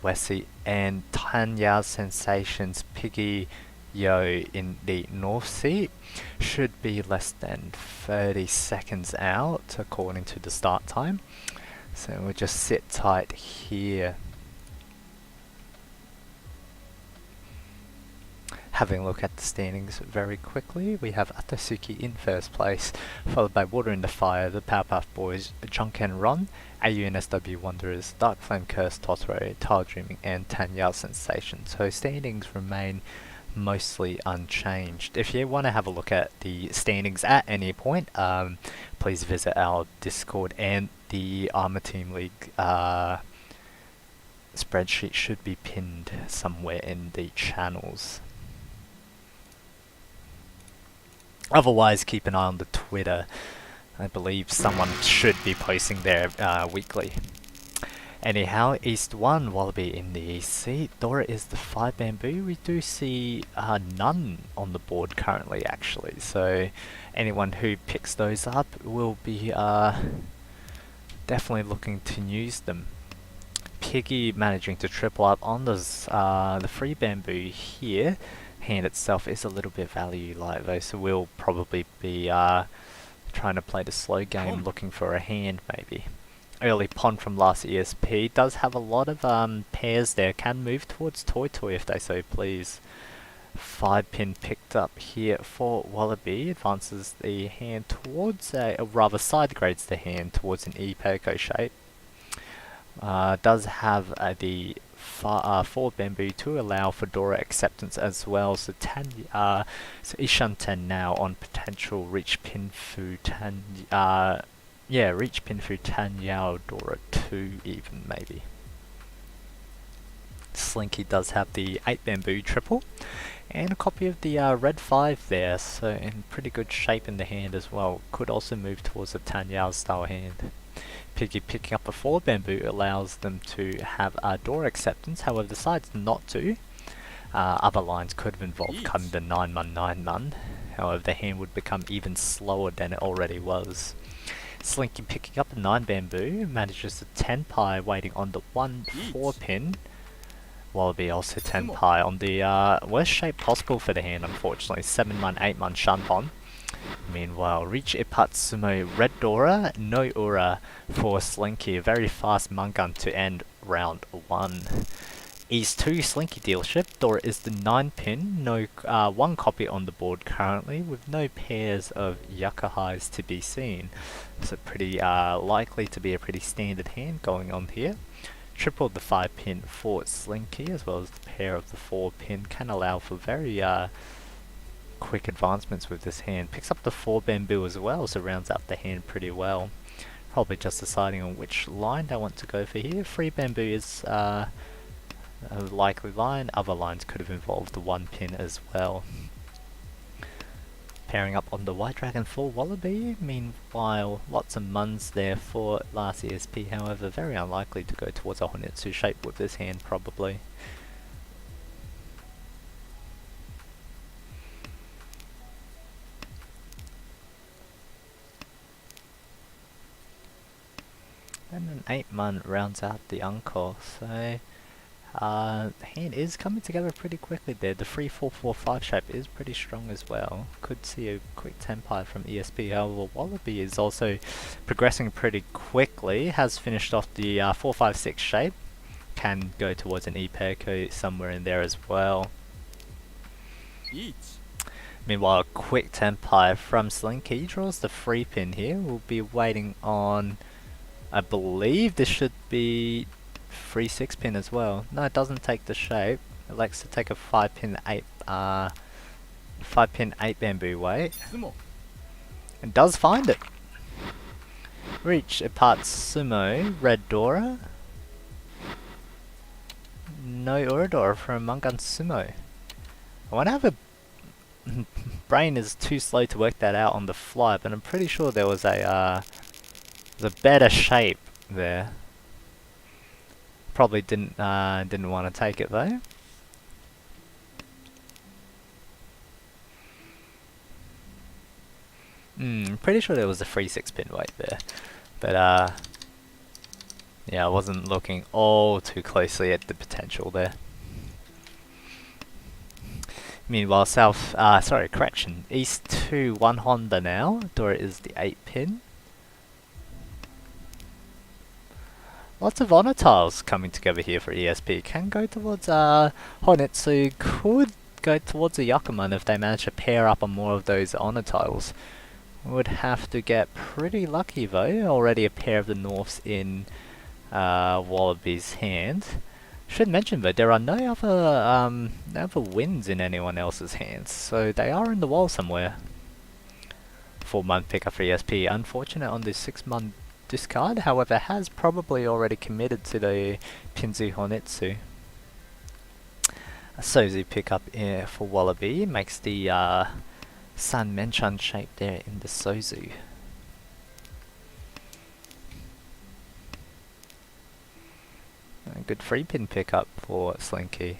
west seat, and Tanya Sensations Piggy Yo in the north seat. Should be less than 30 seconds out according to the start time. So we'll just sit tight here. Having a look at the standings very quickly, we have Atasuki in first place, followed by Water in the Fire, the Powerpuff Boys, Junk and Ron, AUNSW Wanderers, Dark Flame Curse Totoro, Tile Dreaming, and Tanya Sensation. So standings remain mostly unchanged. If you want to have a look at the standings at any point, please visit our Discord, and the ARMA Team League spreadsheet should be pinned somewhere in the channels. Otherwise, keep an eye on the Twitter. I believe someone should be posting there weekly. Anyhow, East 1, Wallaby in the east seat. Dora is the 5 bamboo. We do see none on the board currently, actually. So anyone who picks those up will be definitely looking to use them. Piggy managing to triple up on the free bamboo here. Hand itself is a little bit value light though, so we'll probably be trying to play the slow game, looking for a hand maybe. Early Pond from last ESP does have a lot of pairs there, can move towards Toy if they so please. 5 pin picked up here for Wallaby, advances the hand towards or rather side grades the hand towards an E-Perko shape. Does have the 4 bamboo to allow for Dora acceptance as well. So Ishan 10 now on potential reach Pinfu reach Pinfu Tanyao Dora 2 even maybe. Slinky does have the 8 bamboo triple and a copy of the red 5 there, so in pretty good shape in the hand as well. Could also move towards a Tanyao style hand. Piggy picking up a 4 bamboo allows them to have door acceptance, however decides not to. Other lines could have involved cutting the 9-9, however the hand would become even slower than it already was. Slinky picking up a 9 bamboo, manages a 10 pie waiting on the 1-4 pin. Wallaby also 10 pie on the worst shape possible for the hand, unfortunately, 7-8 Shanpon. Meanwhile, Reach Ipatsumo Red Dora, no Ura for Slinky, a very fast Mungun to end round 1. East 2 Slinky dealership, Dora is the 9 pin, no 1 copy on the board currently, with no pairs of Yakahais to be seen. So pretty likely to be a pretty standard hand going on here. Triple the 5 pin for Slinky, as well as the pair of the 4 pin, can allow for very quick advancements with this hand. Picks up the 4 bamboo as well, so rounds out the hand pretty well. Probably just deciding on which line they want to go for here. 3 bamboo is a likely line. Other lines could have involved the 1 pin as well. Pairing up on the White Dragon for Wallaby. Meanwhile, lots of muns there for last ESP, however very unlikely to go towards a Honitsu shape with this hand probably. And an 8 mun rounds out the encore, so the hand is coming together pretty quickly there. The 3-4-4-5 shape is pretty strong as well. Could see a quick 10 pie from ESP, however Wallaby is also progressing pretty quickly. Has finished off the 4-5-6 shape. Can go towards an E-Perko somewhere in there as well. Meanwhile, a quick 10 pie from Slinky draws the 3 pin here. We'll be waiting on, I believe this should be 3-6 pin as well. No, it doesn't take the shape. It likes to take a 5 pin 8 bamboo weight. And does find it. Reach apart Sumo, Red Dora. No Uradora from Mungun Sumo. I want to have a brain is too slow to work that out on the fly, but I'm pretty sure there was a better shape there. Probably didn't want to take it though. Pretty sure there was a free 6-pin weight there, but yeah, I wasn't looking all too closely at the potential there. Meanwhile, East 2, 1 Honda now. Dora is the 8-pin. Lots of honor tiles coming together here for ESP. Can go towards Honetsu, could go towards a Yakuman if they manage to pair up on more of those honor tiles. Would have to get pretty lucky though. Already a pair of the Norths in Wallaby's hand. Should mention though, there are no other wins in anyone else's hands, so they are in the wall somewhere. 4-month pickup for ESP. Unfortunate on this 6-month discard, however, has probably already committed to the Pinzu Honetsu. A Sozu pickup for Wallaby makes the San Menchan shape there in the Sozu. A good 3-pin pickup for Slinky.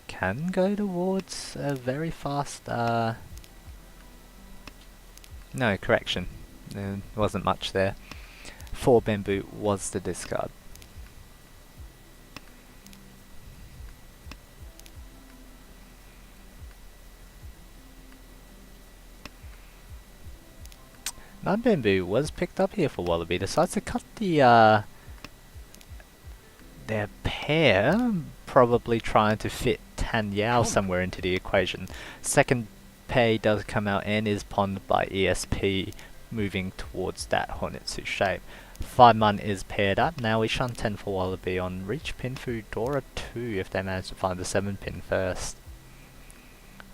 Can go towards a very fast no, correction. There wasn't much there. 4 bamboo was the discard. Non-bamboo was picked up here for Wallaby. Decides to cut the their pair, probably trying to fit Tan Yao somewhere into the equation. Second pay does come out and is ponned by ESP, moving towards that Honetsu shape. 5-man is paired up. Now we shun 10 for Wallaby on reach pin for Dora 2 if they manage to find the 7-pin first.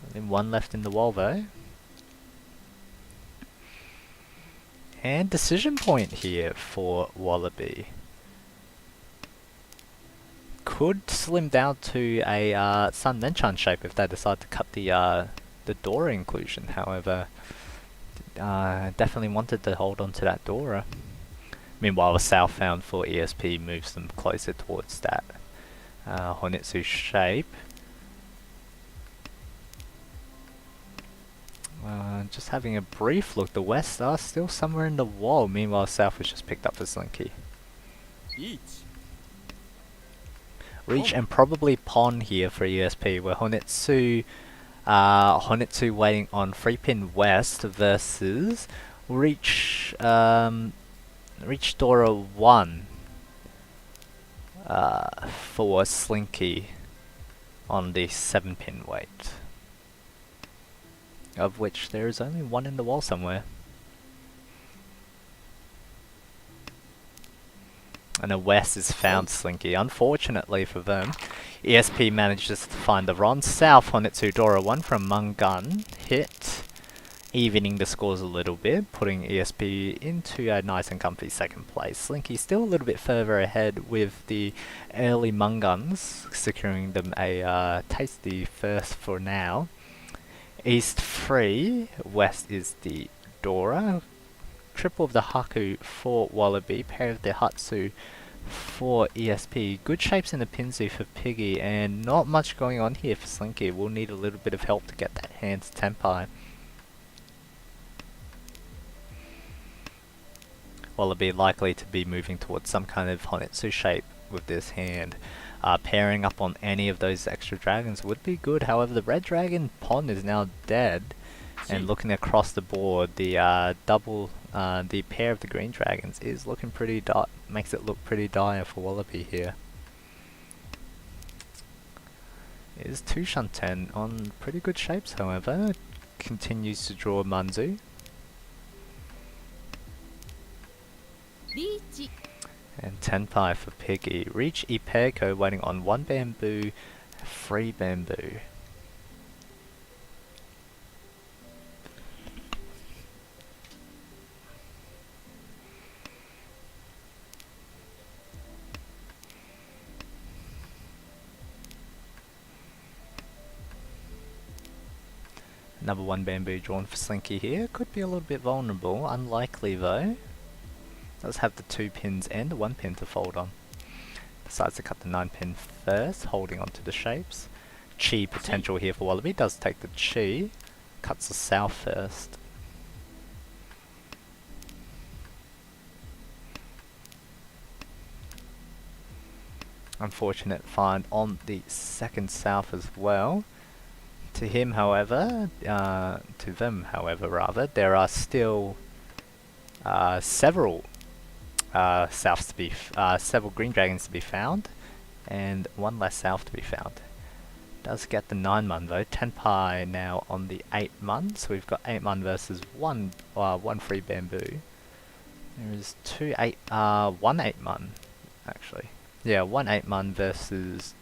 Only 1 left in the wall though. And decision point here for Wallaby. Could slim down to a Sun Menchan shape if they decide to cut the Dora inclusion. However, definitely wanted to hold on to that Dora. Meanwhile, the southbound for ESP moves them closer towards that Honetsu shape. Just having a brief look, the west are still somewhere in the wall. Meanwhile, south was just picked up for Slinky. Reach and probably pawn here for ESP, where Honetsu waiting on 3-pin west versus reach Dora 1 for Slinky on the 7-pin weight, of which there is only 1 in the wall somewhere. And a west is found Slinky. Unfortunately for them, ESP manages to find the Ron South Honetsu Dora 1 from Mungun hit, evening the scores a little bit, putting ESP into a nice and comfy second place. Slinky still a little bit further ahead with the early Munguns, securing them a tasty first for now. East 3, west is the Dora. Triple of the Haku for Wallaby, pair of the Hatsu for ESP. Good shapes in the Pinzu for Piggy, and not much going on here for Slinky. We'll need a little bit of help to get that hand to Tenpai. Wallaby likely to be moving towards some kind of Honetsu shape with this hand. Pairing up on any of those extra dragons would be good. However, the red dragon pawn is now dead. And looking across the board, the the pair of the green dragons is looking pretty makes it look pretty dire for Wallaby here. It is 2 Shanten on pretty good shapes, however. Continues to draw Manzu. And Tenpai for Piggy. Reach Ipeko waiting on 1 bamboo, 3 bamboo. Number 1 bamboo drawn for Slinky here. Could be a little bit vulnerable. Unlikely though. Does have the 2 pins and the 1 pin to fold on. Decides to cut the 9 pin first, holding on to the shapes. Chi potential here for Wallaby. Does take the Chi. Cuts the Sow first. Unfortunate find on the second South as well. To him, however, to them, however, rather, there are still several Souths to be, several Green Dragons to be found, and 1 less South to be found. Does get the 9 mun though. 10 pi now on the 8 mun, so we've got 8 mun versus one free bamboo. There is 1 8 mun actually. Yeah, 1 8 mun versus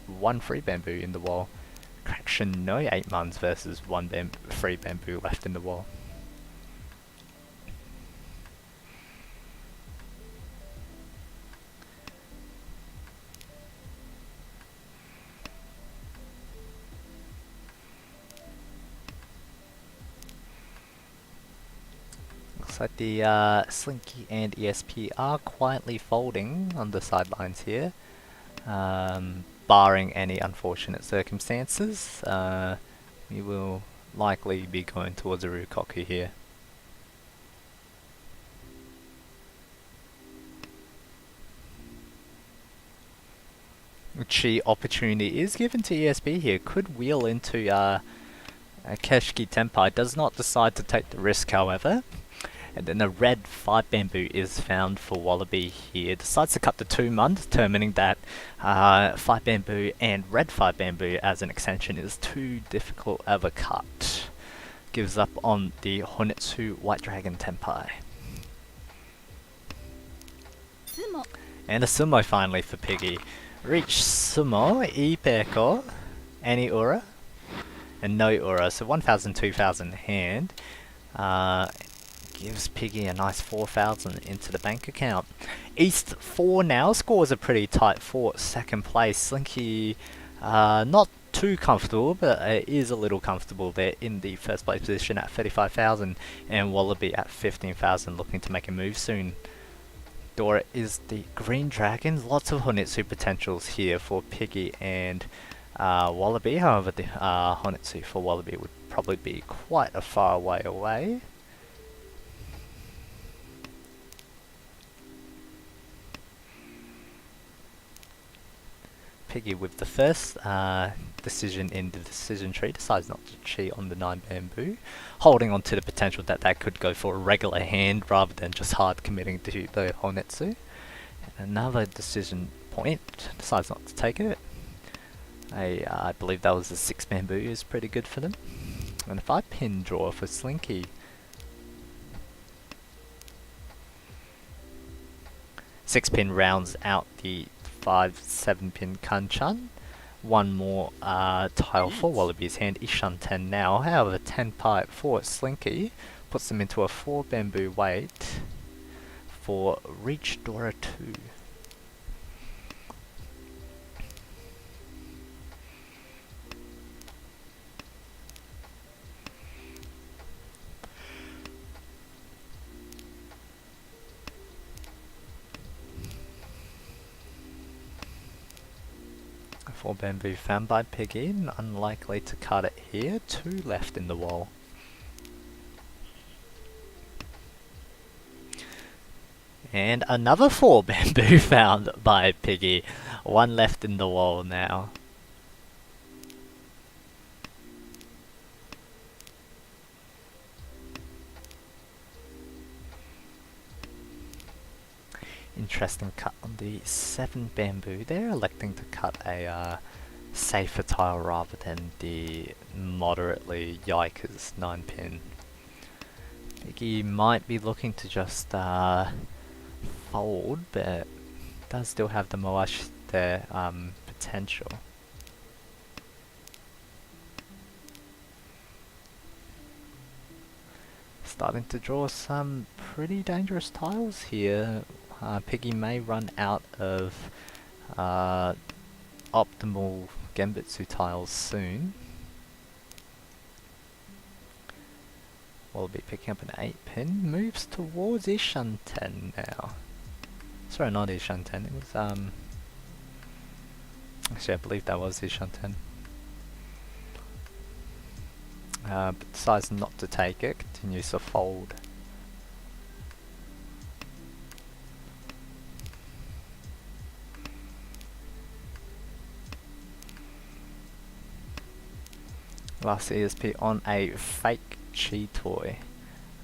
1 free bamboo in the wall. Correction, no 8 muns versus 1 free bamboo left in the wall. Looks like the Slinky and ESP are quietly folding on the sidelines here. Barring any unfortunate circumstances, we will likely be going towards a Rukoku here. Chi opportunity is given to ESP here. Could wheel into Keshki Tenpai. Does not decide to take the risk, however. And then a red 5 bamboo is found for Wallaby here. Decides to cut the 2 mun, determining that 5 bamboo and red 5 bamboo as an extension is too difficult of a cut. Gives up on the Honetsu White Dragon Tenpai. Sumo. And a sumo finally for Piggy. Reach sumo, ipeko, any ura, and no ura. So 1,000, 2,000 hand. Gives Piggy a nice 4,000 into the bank account. East 4 now scores a pretty tight 4 second place. Slinky not too comfortable, but is a little comfortable there in the first place position at 35,000, and Wallaby at 15,000 looking to make a move soon. Dora is the Green Dragons. Lots of Honetsu potentials here for Piggy and Wallaby. However, the Honetsu for Wallaby would probably be quite a far way away. Piggy with the first decision in the decision tree decides not to cheat on the 9 bamboo, holding on to the potential that that could go for a regular hand rather than just hard committing to the Honetsu. And another decision point, decides not to take it. I believe that was a 6 bamboo is pretty good for them. And a 5 pin draw for Slinky. 6 pin rounds out the 5-7 pin Hanchan. 1 more tile for Wallaby's hand. Ishan 10 now. However, 10 pipe for Slinky puts them into a 4 bamboo wait for Reach Dora 2. Four bamboo found by Piggy, unlikely to cut it here. 2 left in the wall. And another 4 bamboo found by Piggy. 1 left in the wall now. Interesting cut on the 7 bamboo. They're electing to cut a safer tile rather than the moderately yikers 9 pin. Piggy might be looking to just fold, but does still have the Moash there potential. Starting to draw some pretty dangerous tiles here. Piggy may run out of optimal Genbutsu tiles soon. Wallaby picking up an 8 pin, moves towards Hanchan now. Sorry, not Hanchan, it was actually I believe that was Hanchan. But decides not to take it, continues to fold. Last ESP on a fake chi toy,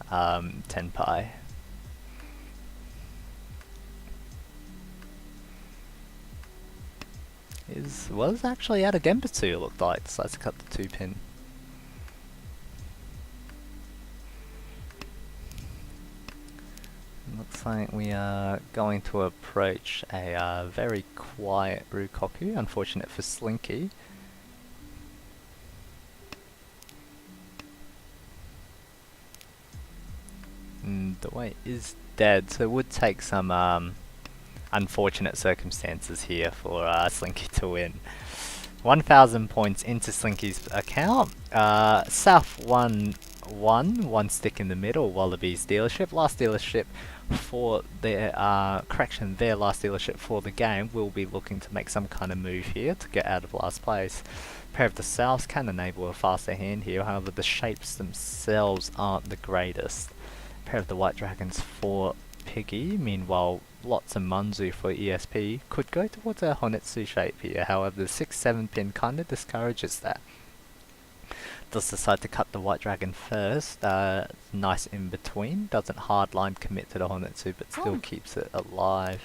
10 pi. Was actually out of Genbutsu, it looked like, decides to cut the 2 pin. Looks like we are going to approach a very quiet Rukoku, unfortunate for Slinky. The weight is dead, so it would take some unfortunate circumstances here for Slinky to win. 1,000 points into Slinky's account. South won one stick in the middle, Wallaby's dealership. Last dealership for their, their last dealership for the game will be looking to make some kind of move here to get out of last place. Pair of the Souths can enable a faster hand here, however the shapes themselves aren't the greatest. Pair of the White Dragons for Piggy, meanwhile lots of Manzu for ESP could go towards a Honetsu shape here, however the 6-7 pin kinda discourages that. Does decide to cut the White Dragon first, nice in between, doesn't hardline commit to the Honetsu but still keeps it alive.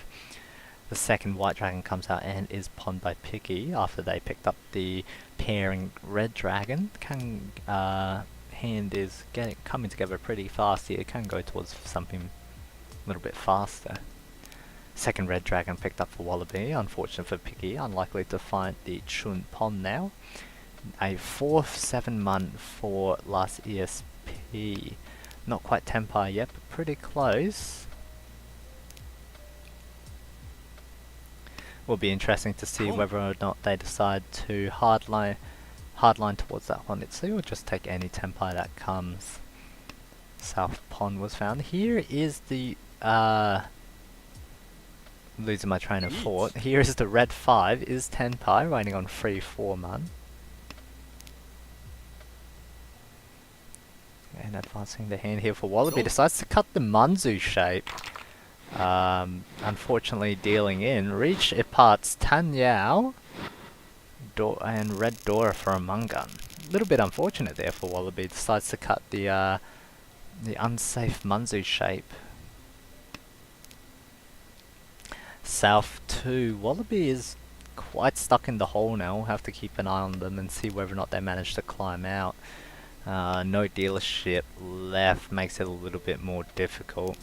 The second White Dragon comes out and is pawned by Piggy after they picked up the pairing Red Dragon. Hand is coming together pretty fast here, can go towards something a little bit faster. Second Red Dragon picked up for Wallaby, unfortunate for Piggy, unlikely to find the Chun Pon now. A 4-7 month for last ESP, not quite Tenpai yet, but pretty close. Will be interesting to see whether or not they decide to hardline towards that Honetsu or just take any Tenpai that comes. South Pond was found. Here is the losing my train of thought. Here is the red 5 is Tenpai riding on 3-4 man. And advancing the hand here for Wallaby, decides to cut the Manzu shape. Unfortunately dealing in. Reach imparts Tan Yao and Red Dora for a Mungun. A little bit unfortunate there for Wallaby, decides to cut the unsafe Manzu shape. South 2, Wallaby is quite stuck in the hole now. We'll have to keep an eye on them and see whether or not they manage to climb out. No dealership left, makes it a little bit more difficult.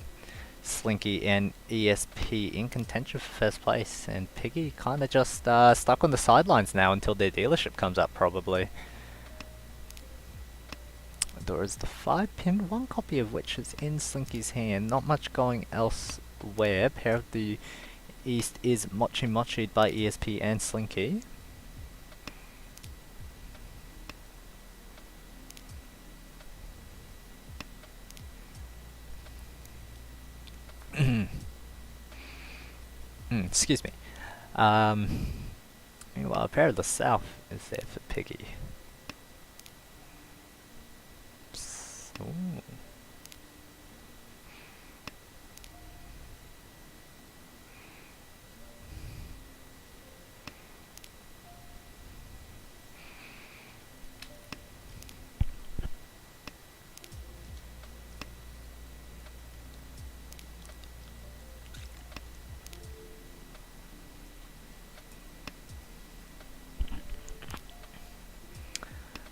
Slinky and ESP in contention for first place, and Piggy kinda just stuck on the sidelines now until their dealership comes up probably. There is the 5 pin, one copy of which is in Slinky's hand, not much going elsewhere. Pair of the East is Mochi Mochi'd by ESP and Slinky. Excuse me. Meanwhile, a pair of the South is there for Piggy. Ooh.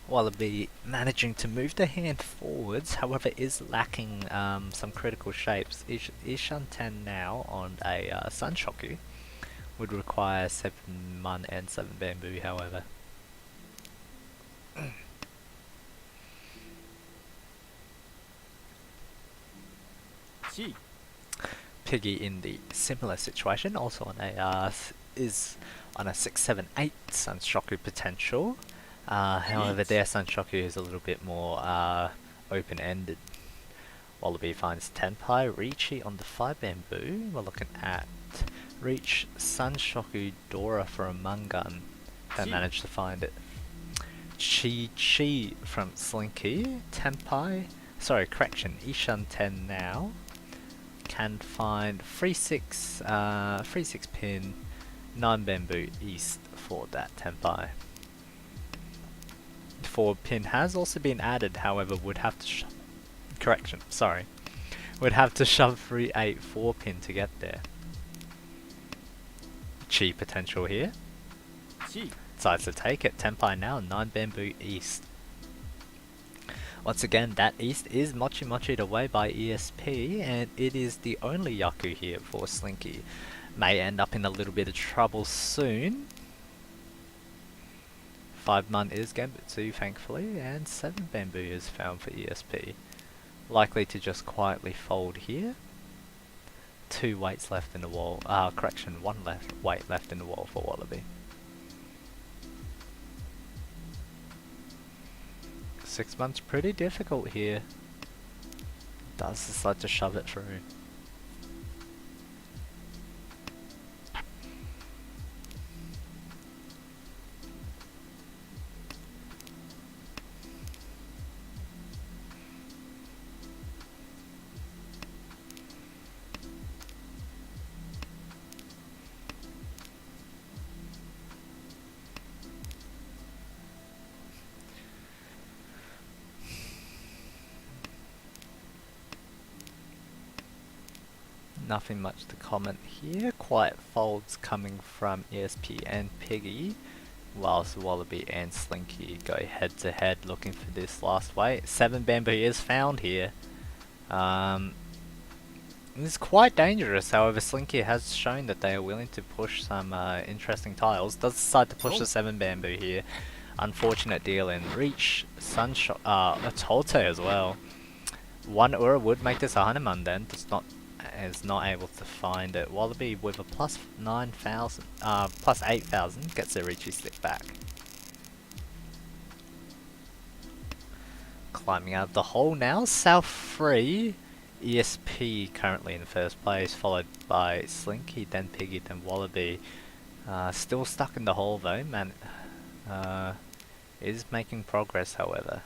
Wallaby managing to move the hand forwards, however is lacking some critical shapes. Hanchan now on a Sunshoku would require 7 Mun and 7 Bamboo, however. Piggy in the similar situation, also on a is on a 6-7-8 Sunshoku potential. However, their Sunshoku is a little bit more open-ended. Wallaby finds Tenpai, Riichi on the 5 bamboo. We're looking at Reach, Sunshoku, Dora for a Mungun. They Chi. managed to find it. Chi from Slinky, Tenpai, sorry, correction, Ishan 10 now. Can find 3-6 pin, 9 bamboo east for that Tenpai. 4 pin has also been added, however, would have to correction, sorry. Would have to shove 3-8 4 pin to get there. Chi potential here. Chi. Decides to take it. Tenpai now, 9 bamboo east. Once again, that east is Mochi Mochi'd away by ESP, and it is the only Yaku here for Slinky. May end up in a little bit of trouble soon. 5 mun is Gambitsu, thankfully, and 7 bamboo is found for ESP. Likely to just quietly fold here. 2 weights left in the wall. Correction, 1 weight left in the wall for Wallaby. 6 months pretty difficult here. Does decide to shove it through. Nothing much to comment here. Quiet folds coming from ESP and Piggy, whilst Wallaby and Slinky go head to head looking for this last weight. 7 bamboo is found here. It's quite dangerous, however Slinky has shown that they are willing to push some interesting tiles. Does decide to push the 7 bamboo here. Unfortunate deal in Reach, Sunshot, a Toto as well. 1 Ura would make this a Hanuman then, is not able to find it. Wallaby with a plus 9,000, plus 8,000 gets their Riichi stick back. Climbing out of the hole now, South 3, ESP currently in first place, followed by Slinky, then Piggy, then Wallaby. Still stuck in the hole though, man. Is making progress however.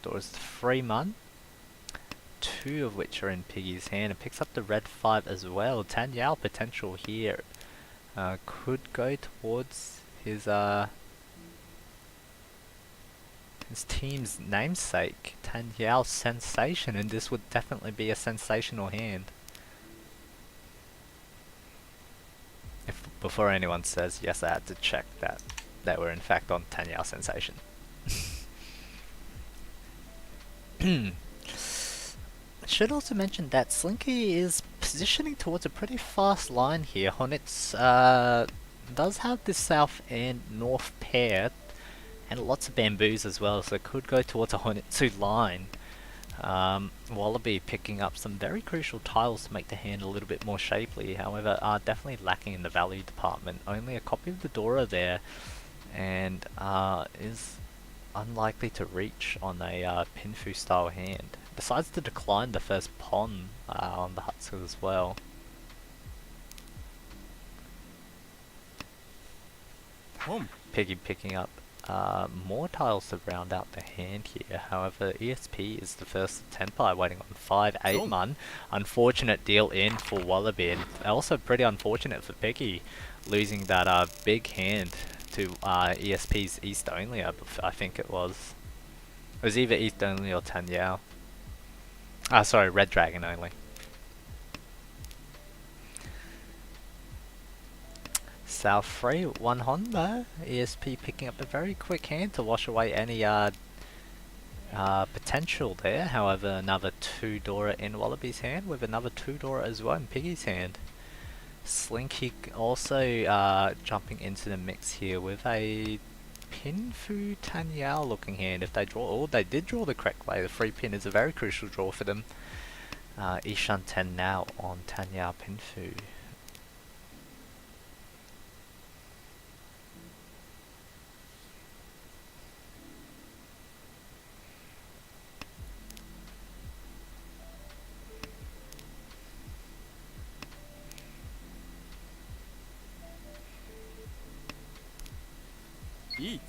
Doors 3 mun. 2 of which are in Piggy's hand, and picks up the red 5 as well. Tanyao potential here. Could go towards his team's namesake, Tanyao Sensation, and this would definitely be a sensational hand. Before anyone says, yes, I had to check that they were in fact on Tanyao Sensation. Should also mention that Slinky is positioning towards a pretty fast line here. Hornets does have the south and north pair, and lots of bamboos as well, so could go towards a Hornetsu line. Wallaby picking up some very crucial tiles to make the hand a little bit more shapely, however are definitely lacking in the value department. Only a copy of the Dora there, and is unlikely to reach on a Pinfu style hand. Decides to decline the first pawn on the Hutsu as well. Piggy picking up more tiles to round out the hand here. However, ESP is the first Tenpai waiting on 5-8 mun. Unfortunate deal in for Wallaby, and also pretty unfortunate for Piggy losing that big hand to ESP's East Only, I think it was. It was either East Only or Tanyao. Sorry, Red Dragon only. South 3, 1 Honda. ESP picking up a very quick hand to wash away any potential there. However, another 2 Dora in Wallaby's hand, with another 2 Dora as well in Piggy's hand. Slinky also jumping into the mix here with a Pinfu Tanyao looking hand. If they draw, they did draw the correct way. The 3 pin is a very crucial draw for them. Ishan 10 now on Tanyao Pinfu. 1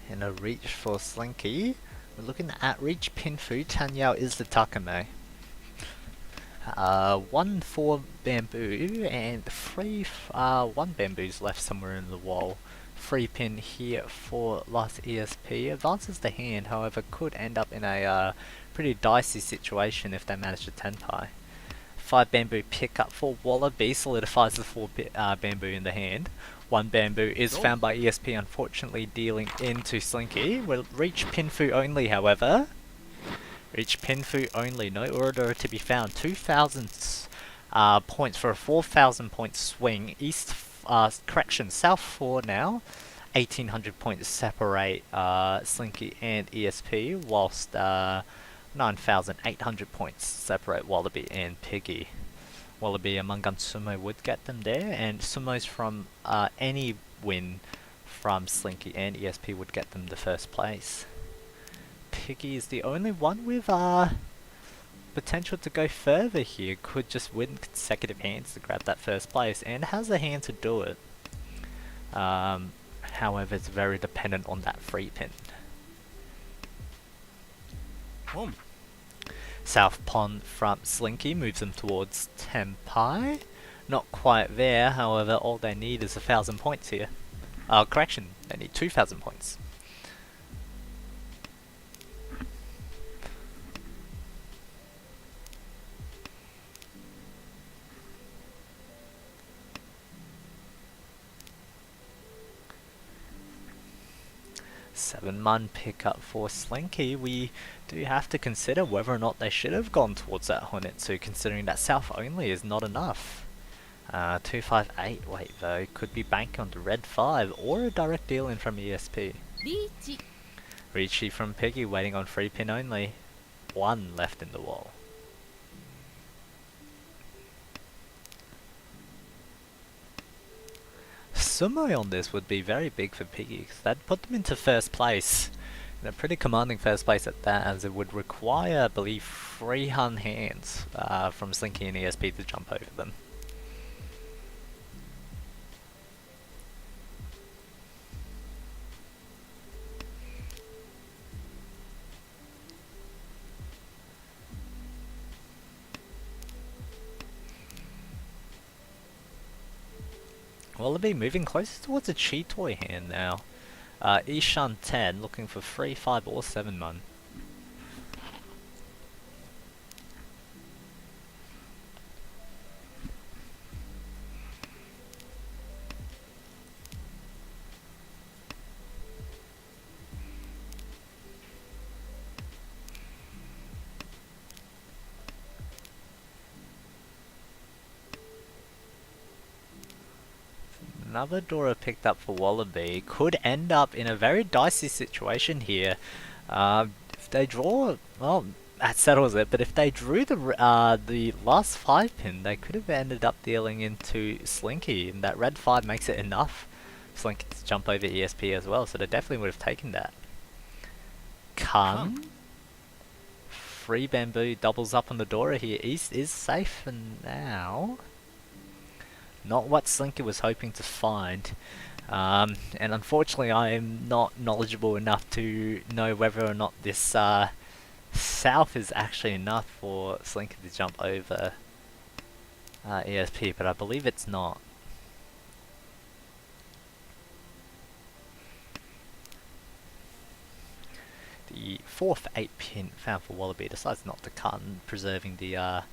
And a reach for Slinky. We're looking at reach Pinfu. Tanyao is the Takame. 1 for bamboo and 1 bamboo's left somewhere in the wall. 3 pin here for last ESP. Advances the hand, however, could end up in a pretty dicey situation if they manage to tenpai. 5 bamboo pick up for Wallaby, solidifies the 4 bamboo in the hand. 1 bamboo is found by ESP, unfortunately dealing into Slinky. Will reach Pinfu only, however. Reach Pinfu only, no order to be found. 2,000 points for a 4,000 point swing. South 4 now. 1,800 points separate Slinky and ESP, whilst 9,800 points separate Wallaby and Piggy. Wallaby among Gun Sumo would get them there, and Sumos from any win from Slinky and ESP would get them the first place. Piggy is the only one with potential to go further here, could just win consecutive hands to grab that first place, and has a hand to do it. However, it's very dependent on that free pin. South Pond from Slinky moves them towards Tenpai. Not quite there, however, all they need is 1,000 points here. Correction, they need 2,000 points. Seven-man pickup for Slinky. We do have to consider whether or not they should have gone towards that Honetsu, considering that South only is not enough. 258 weight though, could be banking on the red 5 or a direct deal in from ESP. Richie from Piggy waiting on free pin only. 1 left in the wall. Sumo on this would be very big for Piggy, because that'd put them into first place. And a pretty commanding first place at that, as it would require, I believe, 300 hands from Slinky and ESP to jump over them. Wallaby moving closer towards a Chi Toy hand now. Ishan 10 looking for 3, 5 or 7 man. Another Dora picked up for Wallaby. Could end up in a very dicey situation here. If they draw, well, that settles it. But if they drew the last 5 pin, they could have ended up dealing into Slinky, and that red 5 makes it enough for Slinky to jump over ESP as well. So they definitely would have taken that. Free bamboo doubles up on the Dora here. East is safe for now. Not what Slinky was hoping to find. And unfortunately I am not knowledgeable enough to know whether or not this south is actually enough for Slinky to jump over ESP, but I believe it's not. The 4th 8 pin found for Wallaby decides not to cut, and preserving the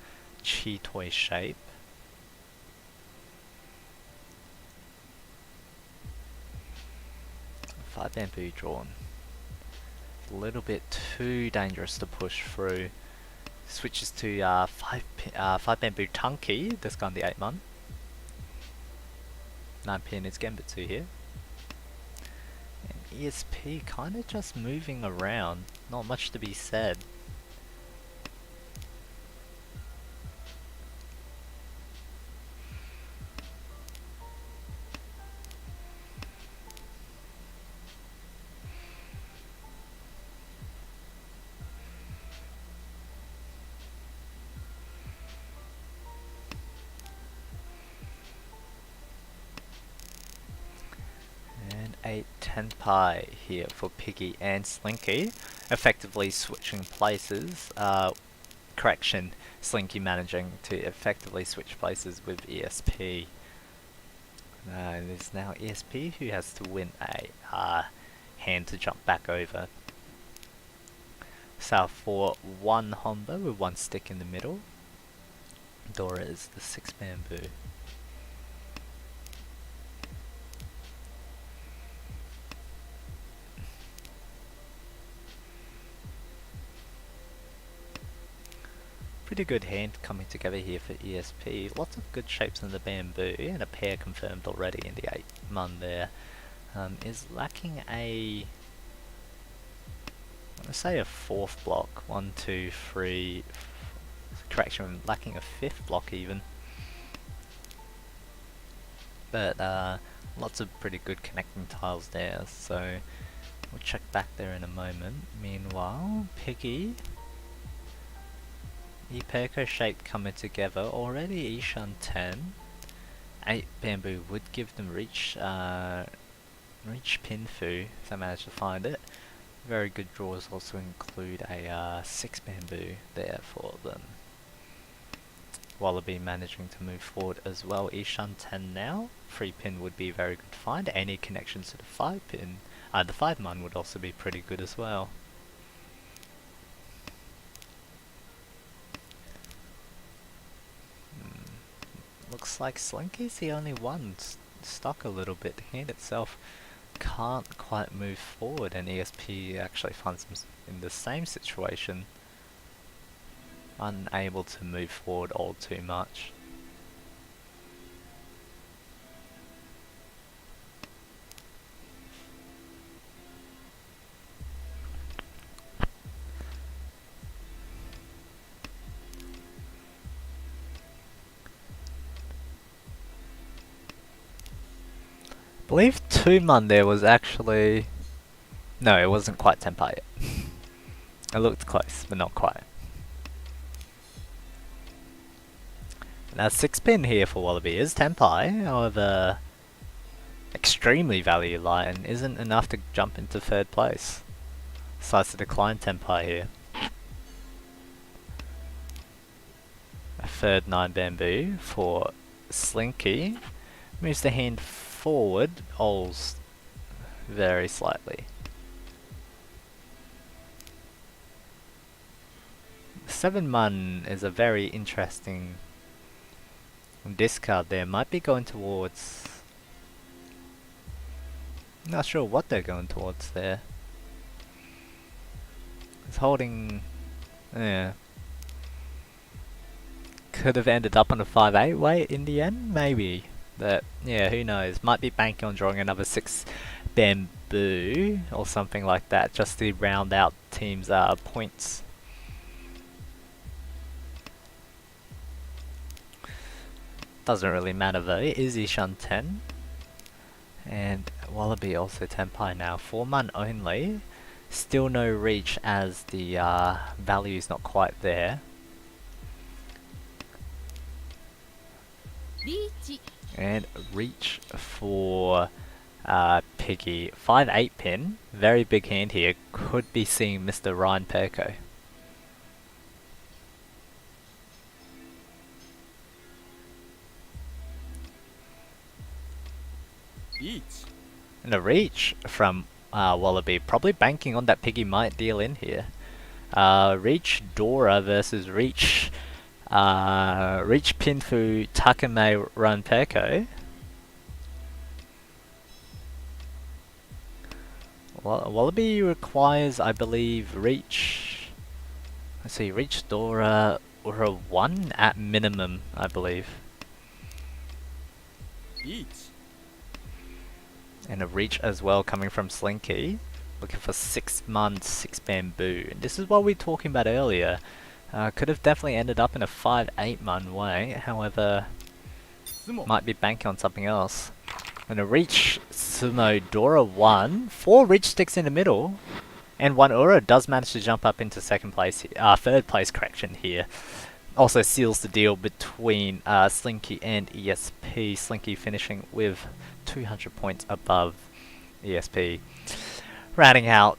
Chi Toy shape. Five bamboo drawn. A little bit too dangerous to push through. Switches to 5 bamboo Tunky. This guy on the 8 man. 9 pin is Genbutsu here. And ESP kind of just moving around. Not much to be said. a tenpai here for Piggy and Slinky, effectively switching places. Correction, Slinky managing to effectively switch places with ESP. It is now ESP who has to win a hand to jump back over. So for one Honda with one stick in the middle, Dora is the 6 bamboo. Pretty good hand coming together here for ESP. Lots of good shapes in the bamboo, and a pair confirmed already in the 8 mun there. Is lacking a, I want to say a 4th block. 1, 2, 3. Correction, lacking a 5th block even. But lots of pretty good connecting tiles there, so we'll check back there in a moment. Meanwhile, Piggy, Ipeko shape coming together already. Ishan 10. 8 bamboo would give them reach pinfu if they manage to find it. Very good draws also include a 6 bamboo there for them. Wallaby managing to move forward as well. Ishan 10 now. 3 pin would be a very good find. Any connections to the 5 pin, the 5 mun would also be pretty good as well. Looks like Slinky's the only one stuck a little bit. The hand itself can't quite move forward, and ESP actually finds him in the same situation. Unable to move forward all too much. I believe 2 mun there was actually... No, it wasn't quite tenpai yet. It looked close, but not quite. Now 6 pin here for Wallaby is tenpai, however extremely value light and isn't enough to jump into 3rd place. Decides to decline tenpai here. A 3rd 9 bamboo for Slinky. Moves the hand forward, ols very slightly. 7 mun is a very interesting discard there. Might be going towards... Not sure what they're going towards there. It's holding... Yeah. Could have ended up on a 5-8 weight in the end, maybe. But yeah, who knows. Might be banking on drawing another 6 bamboo or something like that, just to round out team's points. Doesn't really matter though. It is Ishan 10. And Wallaby also tenpai now. 4 mun only. Still no reach as the value is not quite there. Reach. And reach for Piggy. 5-8 pin. Very big hand here. Could be seeing Mr. Ryan Perko. And a reach from Wallaby. Probably banking on that Piggy might deal in here. Reach Dora versus Reach Pinfu Takame Run Peko. Wallaby requires, I believe, Reach... Let's see, Reach Dora or a 1 at minimum, I believe. And a reach as well coming from Slinky. Looking for 6 mun, 6 bamboo. And this is what we were talking about earlier. Could have definitely ended up in a 5-8 mun way. However, might be banking on something else. And a reach Sumo Dora 1. 4 reach sticks in the middle. And 1 Ura does manage to jump up into 2nd place, 3rd place correction here. Also seals the deal between Slinky and ESP. Slinky finishing with 200 points above ESP. Rounding out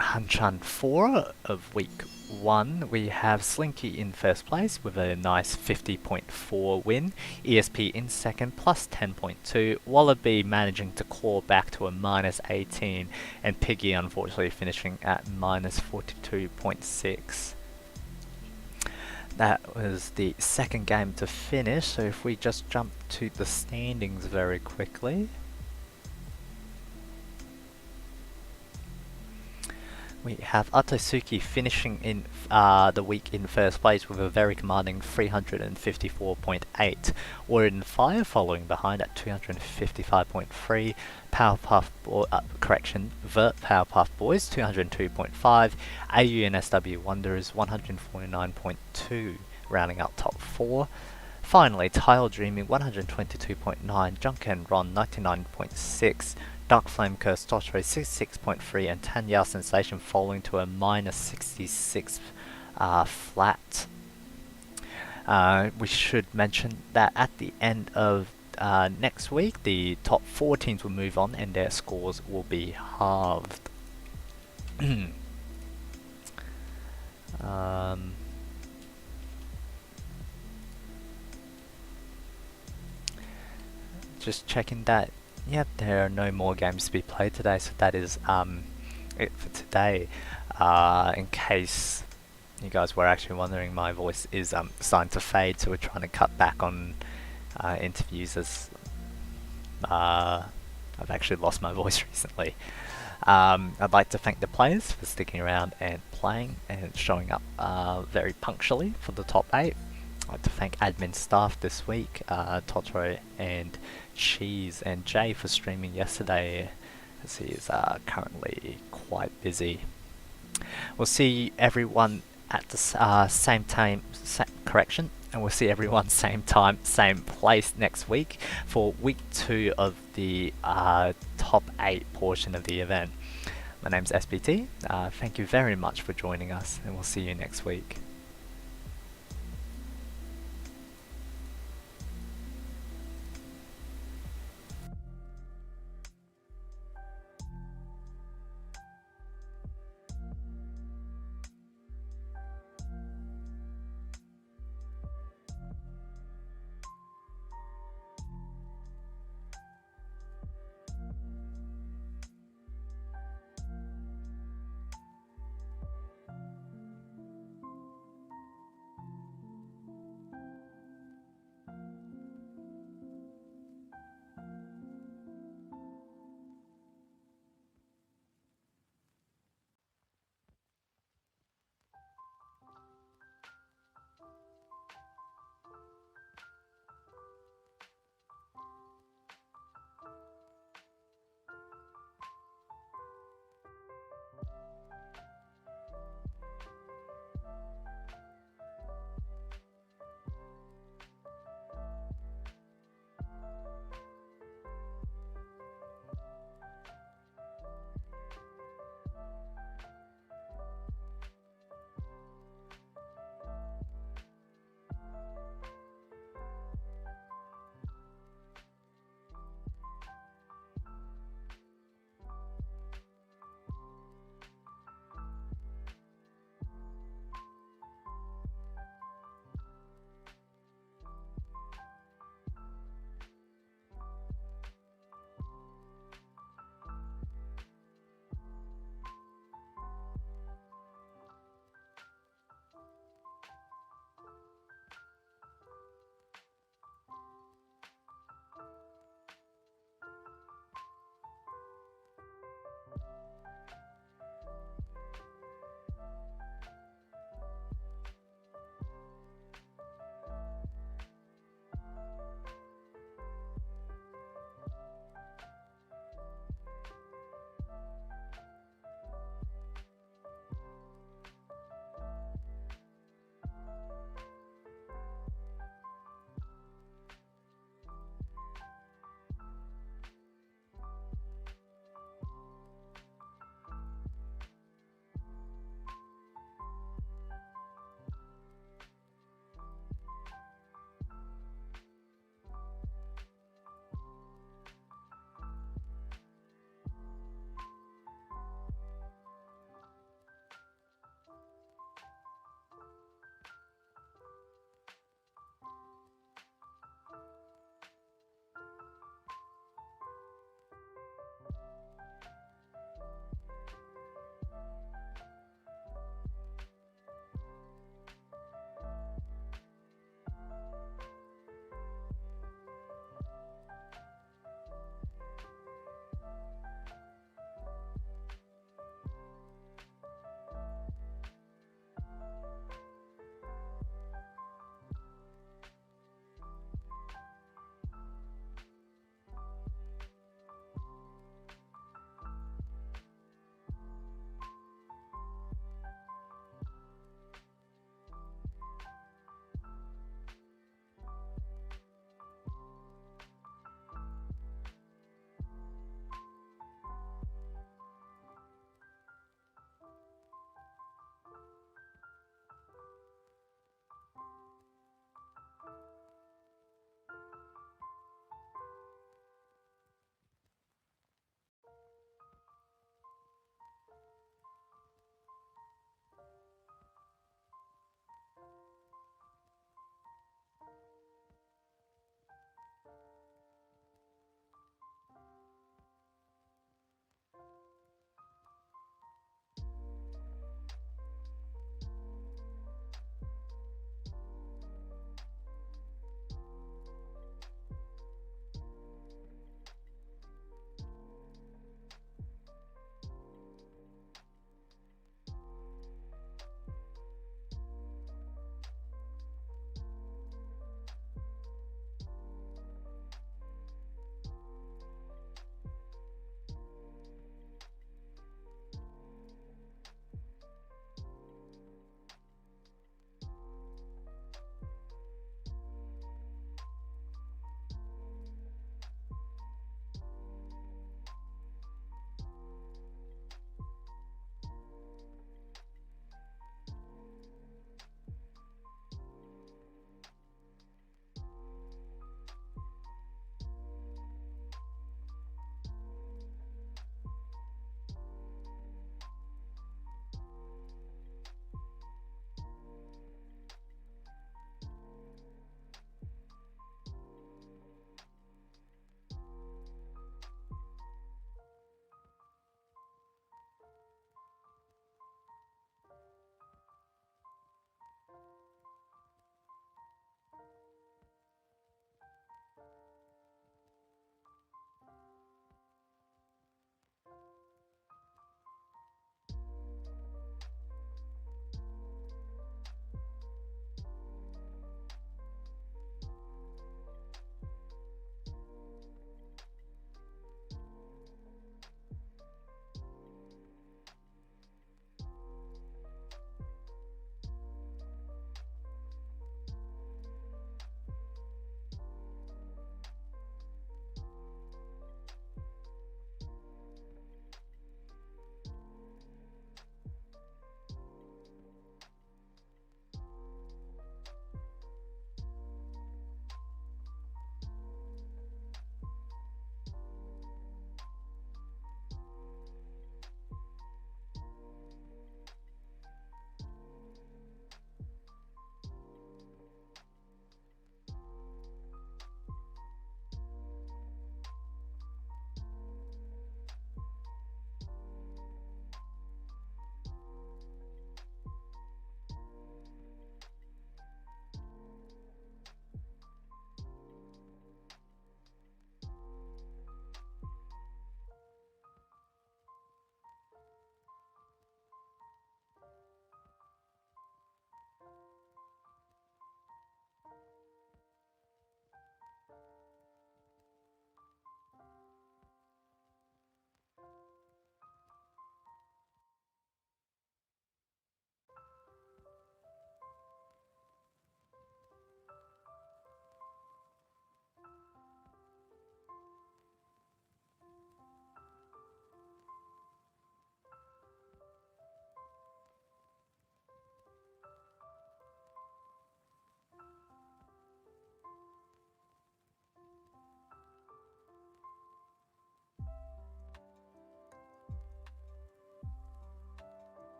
Hanchan 4 of week 1, we have Slinky in first place with a nice 50.4 win, ESP in second plus 10.2, Wallaby managing to claw back to a minus 18, and Piggy unfortunately finishing at minus 42.6. That was the second game to finish, so if we just jump to the standings very quickly. We have Atosuki finishing in the week in first place with a very commanding 354.8. Warren Fire following behind at 255.3. Vert Powerpuff Boys 202.5. AU and SW Wanderers 149.2, rounding out top 4. Finally, Tile Dreaming 122.9, Junk and Ron 99.6. Dark Flame Curse Totoro 66.3, and Tanya Sensation falling to a minus 66 flat. We should mention that at the end of next week, the top 4 teams will move on and their scores will be halved. Just checking that. Yep, there are no more games to be played today, so that is it for today. In case you guys were actually wondering, my voice is starting to fade, so we're trying to cut back on interviews as I've actually lost my voice recently. I'd like to thank the players for sticking around and playing and showing up very punctually for the top 8. I'd like to thank admin staff this week, Totoro and Cheese and Jay for streaming yesterday, as he is currently quite busy. We'll see everyone at the same time, and we'll see everyone same time, same place next week for week 2 of the top 8 portion of the event. My name's SBT. Thank you very much for joining us, and we'll see you next week.